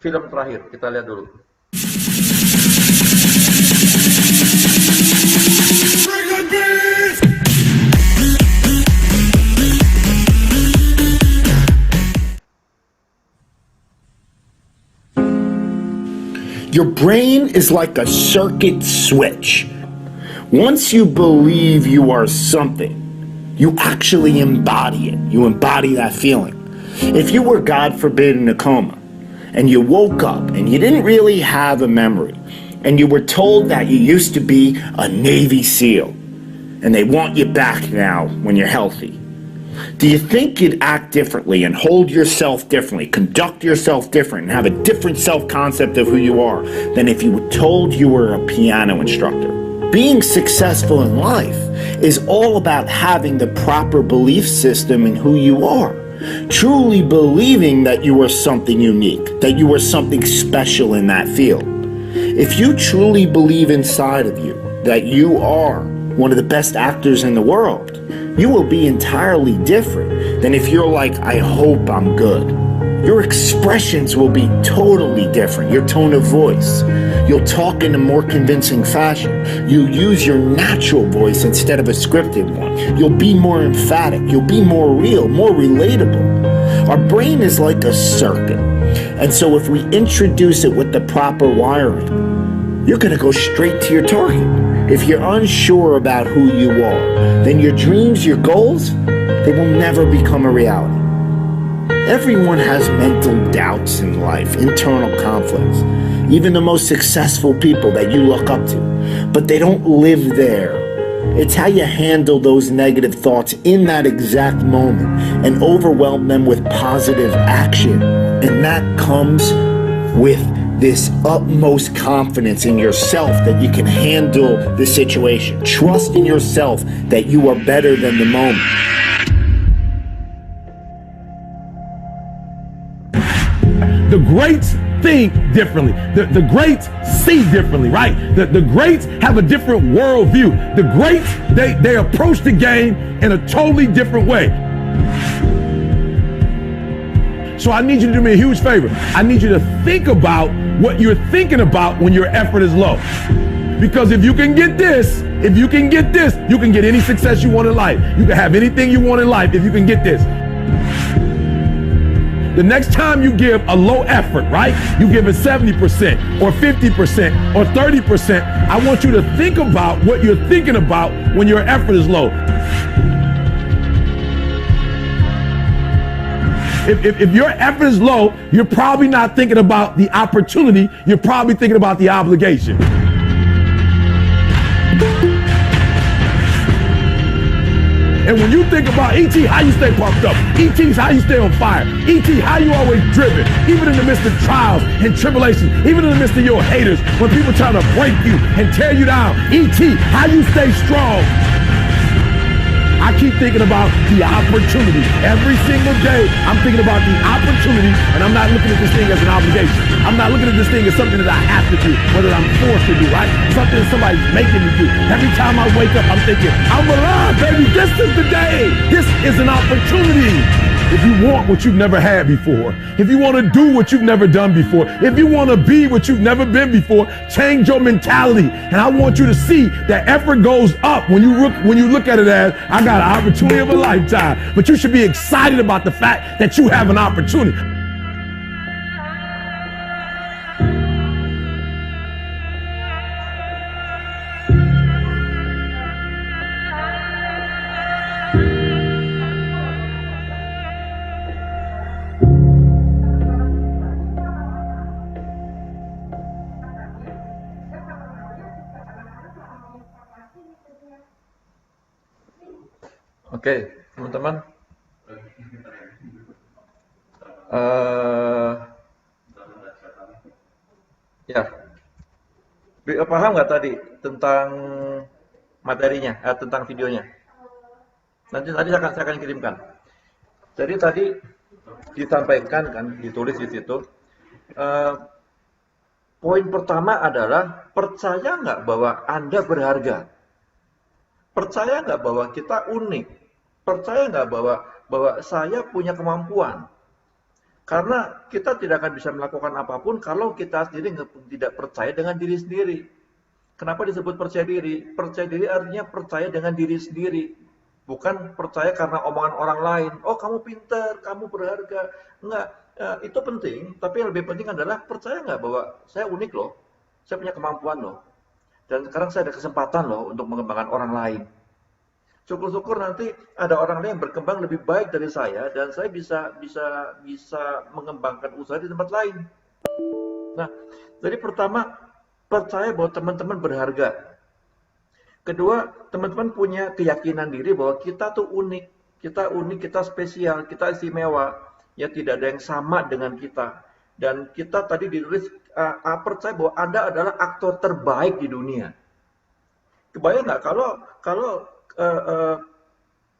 S1: film terakhir, kita lihat dulu.
S10: Your brain is like a circuit switch. Once you believe you are something, you actually embody it. You embody that feeling. If you were, God forbid, in a coma, and you woke up and you didn't really have a memory, and you were told that you used to be a Navy SEAL, and they want you back now when you're healthy, do you think you'd act differently and hold yourself differently, conduct yourself different, and have a different self-concept of who you are than if you were told you were a piano instructor? Being successful in life is all about having the proper belief system in who you are. Truly believing that you are something unique, that you are something special in that field. If you truly believe inside of you that you are one of the best actors in the world, you will be entirely different than if you're like, I hope I'm good. Your expressions will be totally different. Your tone of voice. You'll talk in a more convincing fashion. You'll use your natural voice instead of a scripted one. You'll be more emphatic. You'll be more real, more relatable. Our brain is like a circuit. And so if we introduce it with the proper wiring, you're going to go straight to your target. If you're unsure about who you are, then your dreams, your goals, they will never become a reality. Everyone has mental doubts in life, internal conflicts. Even the most successful people that you look up to, but they don't live there. It's how you handle those negative thoughts in that exact moment and overwhelm them with positive action. And that comes with this utmost confidence in yourself that you can handle the situation. Trust in yourself that you are better than the moment.
S11: The greats think differently. The greats see differently, right? The greats have a different worldview. The greats, they approach the game in a totally different way. So I need you to do me a huge favor. I need you to think about what you're thinking about when your effort is low. Because if you can get this, you can get any success you want in life. You can have anything you want in life if you can get this. The next time you give a low effort, right? You give it 70% or 50% or 30%. I want you to think about what you're thinking about when your effort is low. If your effort is low, you're probably not thinking about the opportunity. You're probably thinking about the obligation. And when you think about E.T., how you stay pumped up. E.T.'s how you stay on fire. E.T., how you always driven. Even in the midst of trials and tribulations. Even in the midst of your haters. When people try to break you and tear you down. E.T., how you stay strong. I keep thinking about the opportunity. Every single day, I'm thinking about the opportunity, and I'm not looking at this thing as an obligation. I'm not looking at this thing as something that I have to do, whether I'm forced to do, right? Something that somebody's making me do. Every time I wake up, I'm thinking, I'm alive, baby. This is the day. This is an opportunity. If you want what you've never had before, if you want to do what you've never done before, if you want to be what you've never been before, change your mentality. And I want you to see that effort goes up when you look at it as, I got an opportunity of a lifetime. But you should be excited about the fact that you have an opportunity.
S1: Oke, teman-teman. Ya, paham nggak tadi tentang materinya, tentang videonya? Nanti saya akan kirimkan. Jadi tadi disampaikan kan, ditulis di situ. Poin pertama adalah percaya nggak bahwa Anda berharga? Percaya nggak bahwa kita unik? Percaya nggak bahwa saya punya kemampuan? Karena kita tidak akan bisa melakukan apapun kalau kita sendiri tidak percaya dengan diri sendiri. Kenapa disebut percaya diri? Percaya diri artinya percaya dengan diri sendiri. Bukan percaya karena omongan orang lain. Oh, kamu pintar, kamu berharga. Enggak, itu penting. Tapi yang lebih penting adalah percaya nggak bahwa saya unik loh. Saya punya kemampuan loh. Dan sekarang saya ada kesempatan loh untuk mengembangkan orang lain. Syukur-syukur nanti ada orang lain yang berkembang lebih baik dari saya dan saya bisa mengembangkan usaha di tempat lain. Nah, jadi pertama percaya bahwa teman-teman berharga. Kedua, teman-teman punya keyakinan diri bahwa kita tuh unik, kita spesial, kita istimewa. Ya tidak ada yang sama dengan kita. Dan kita tadi ditulis percaya bahwa Anda adalah aktor terbaik di dunia. Kebayang nggak kalau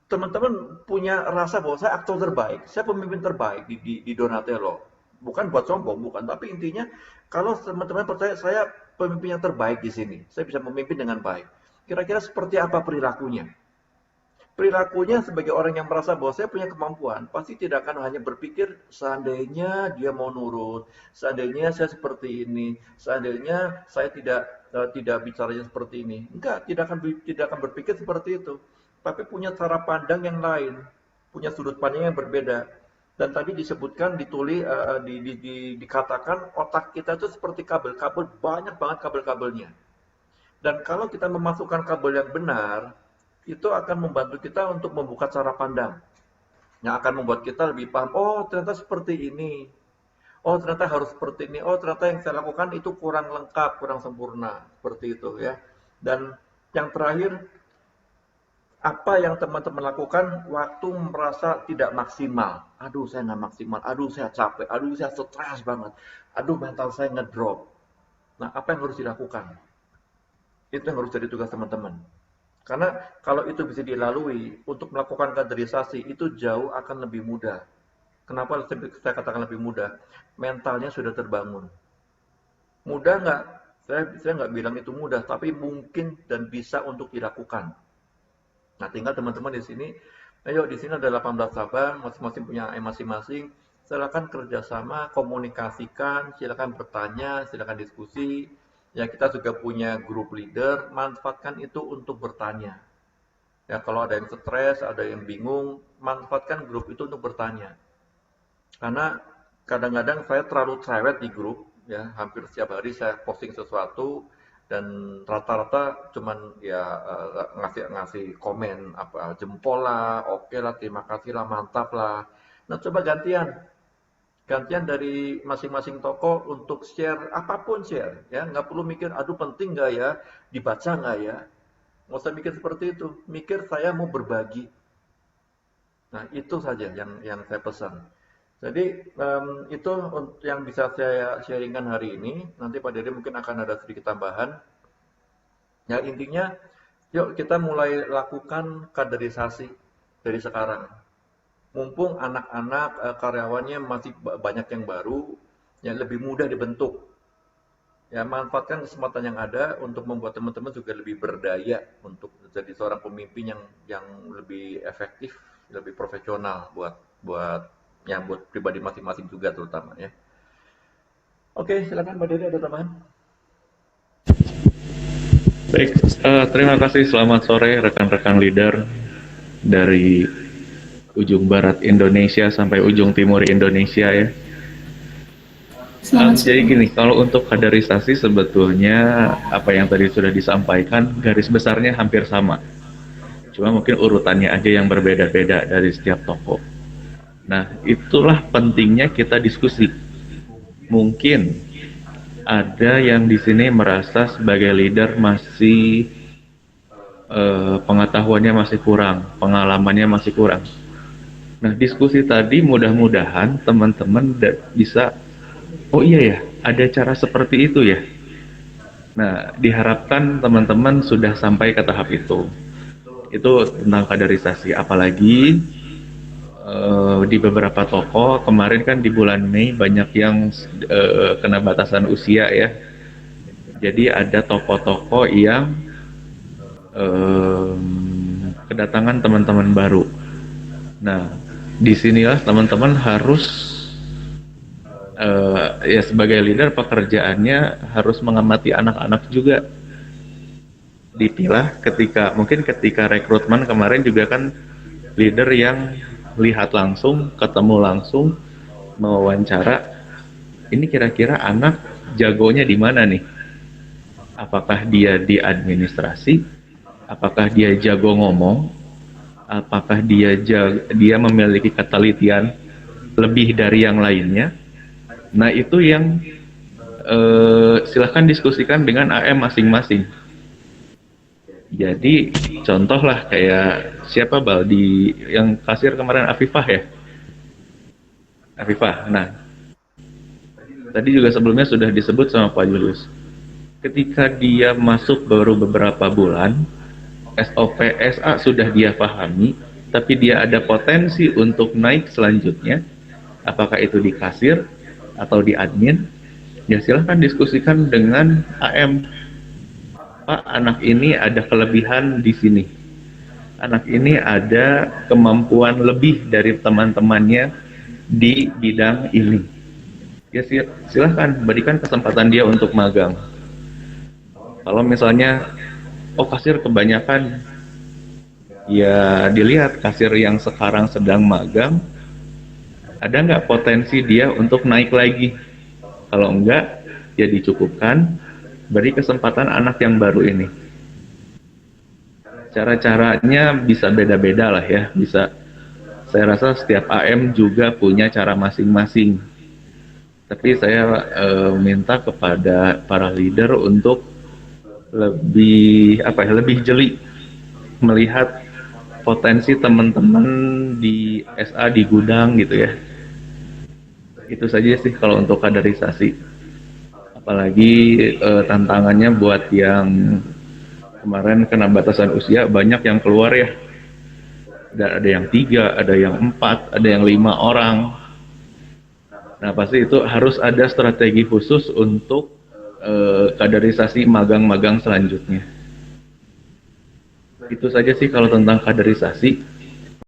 S1: teman-teman punya rasa bahwa saya aktor terbaik, saya pemimpin terbaik di Donatello. Bukan buat sombong, bukan. Tapi intinya kalau teman-teman percaya saya pemimpin yang terbaik di sini, saya bisa memimpin dengan baik. Kira-kira seperti apa perilakunya? Perilakunya sebagai orang yang merasa bahwa saya punya kemampuan, pasti tidak akan hanya berpikir seandainya dia mau nurut, seandainya saya seperti ini, seandainya saya tidak bicaranya seperti ini. Enggak, tidak akan berpikir seperti itu. Tapi punya cara pandang yang lain, punya sudut pandang yang berbeda. Dan tadi disebutkan, dikatakan otak kita itu seperti kabel-kabel, banyak banget kabel-kabelnya. Dan kalau kita memasukkan kabel yang benar, itu akan membantu kita untuk membuka cara pandang. Yang akan membuat kita lebih paham, oh ternyata seperti ini. Oh ternyata harus seperti ini. Oh ternyata yang saya lakukan itu kurang lengkap, kurang sempurna. Seperti itu ya. Dan yang terakhir, apa yang teman-teman lakukan waktu merasa tidak maksimal. Aduh saya nggak maksimal, aduh saya capek, aduh saya stres banget. Aduh mental saya ngedrop. Nah apa yang harus dilakukan? Itu yang harus jadi tugas teman-teman. Karena kalau itu bisa dilalui, untuk melakukan kaderisasi itu jauh akan lebih mudah. Kenapa saya katakan lebih mudah? Mentalnya sudah terbangun. Mudah nggak? Saya nggak bilang itu mudah, tapi mungkin dan bisa untuk dilakukan. Nah, tinggal teman-teman di sini, ayo di sini ada 18 cabang, masing-masing punya masing-masing. Silakan kerjasama, komunikasikan, silakan bertanya, silakan diskusi. Ya kita juga punya grup leader, manfaatkan itu untuk bertanya. Ya kalau ada yang stres, ada yang bingung, manfaatkan grup itu untuk bertanya. Karena kadang-kadang saya terlalu cerewet di grup, ya hampir setiap hari saya posting sesuatu dan rata-rata cuman ya ngasih komen apa jempol lah, oke lah, terima kasih lah, mantap lah. Nah coba gantian dari masing-masing toko untuk share, apapun share, ya nggak perlu mikir, aduh penting nggak ya, dibaca nggak ya, nggak usah mikir seperti itu, mikir saya mau berbagi. Nah itu saja yang saya pesan. Jadi itu yang bisa saya sharingkan hari ini, nanti Pak Dede mungkin akan ada sedikit tambahan. Ya intinya Yuk kita mulai lakukan kaderisasi dari sekarang. Mumpung anak-anak karyawannya masih banyak yang baru, yang lebih mudah dibentuk. Ya, manfaatkan kesempatan yang ada untuk membuat teman-teman juga lebih berdaya untuk jadi seorang pemimpin yang lebih efektif, lebih profesional buat pribadi masing-masing juga terutama ya. Oke, silakan Mbak Dede, ada tambahan?
S12: Baik, terima kasih. Selamat sore rekan-rekan leader dari ujung barat Indonesia sampai ujung timur Indonesia ya. Jadi gini, kalau untuk kaderisasi sebetulnya apa yang tadi sudah disampaikan garis besarnya hampir sama. Cuma mungkin urutannya aja yang berbeda-beda dari setiap tokoh. Nah, itulah pentingnya kita diskusi. Mungkin ada yang di sini merasa sebagai leader masih pengetahuannya masih kurang, pengalamannya masih kurang. Nah, diskusi tadi mudah-mudahan teman-teman bisa, oh iya ya, ada cara seperti itu ya. Nah, diharapkan teman-teman sudah sampai ke tahap itu. Itu tentang kaderisasi, apalagi di beberapa toko kemarin kan di bulan Mei banyak yang kena batasan usia ya. Jadi ada toko-toko yang kedatangan teman-teman baru. Nah, disinilah teman-teman harus ya sebagai leader pekerjaannya harus mengamati anak-anak juga. Dipilah mungkin ketika rekrutmen kemarin juga kan leader yang lihat langsung, ketemu langsung, mewawancara, ini kira-kira anak jagonya di mana nih? Apakah dia di administrasi? Apakah dia jago ngomong? Apakah dia memiliki ketelitian lebih dari yang lainnya? Nah, itu yang silahkan diskusikan dengan AM masing-masing. Jadi contohlah kayak siapa di yang kasir kemarin Afifah ya, Afifah. Nah, tadi juga sebelumnya sudah disebut sama Pak Julius. Ketika dia masuk baru beberapa bulan, SOP SA sudah dia pahami, tapi dia ada potensi untuk naik selanjutnya. Apakah itu di kasir atau di admin? Ya silahkan diskusikan dengan AM. Pak, anak ini ada kelebihan di sini. Anak ini ada kemampuan lebih dari teman-temannya di bidang ini. Ya silahkan berikan kesempatan dia untuk magang. Kalau misalnya, kasir kebanyakan, ya dilihat kasir yang sekarang sedang magang, ada nggak potensi dia untuk naik lagi? Kalau enggak, ya dicukupkan. Beri kesempatan anak yang baru ini. Cara-caranya bisa beda-beda lah ya. Saya rasa setiap AM juga punya cara masing-masing. Tapi saya minta kepada para leader untuk lebih jeli melihat potensi teman-teman di SA di gudang gitu ya. Itu saja sih kalau untuk kaderisasi. Apalagi tantangannya buat yang kemarin kena batasan usia banyak yang keluar ya. Ada yang 3, ada yang 4, ada yang 5 orang. Nah pasti itu harus ada strategi khusus untuk kaderisasi magang-magang selanjutnya. Itu saja sih kalau tentang kaderisasi.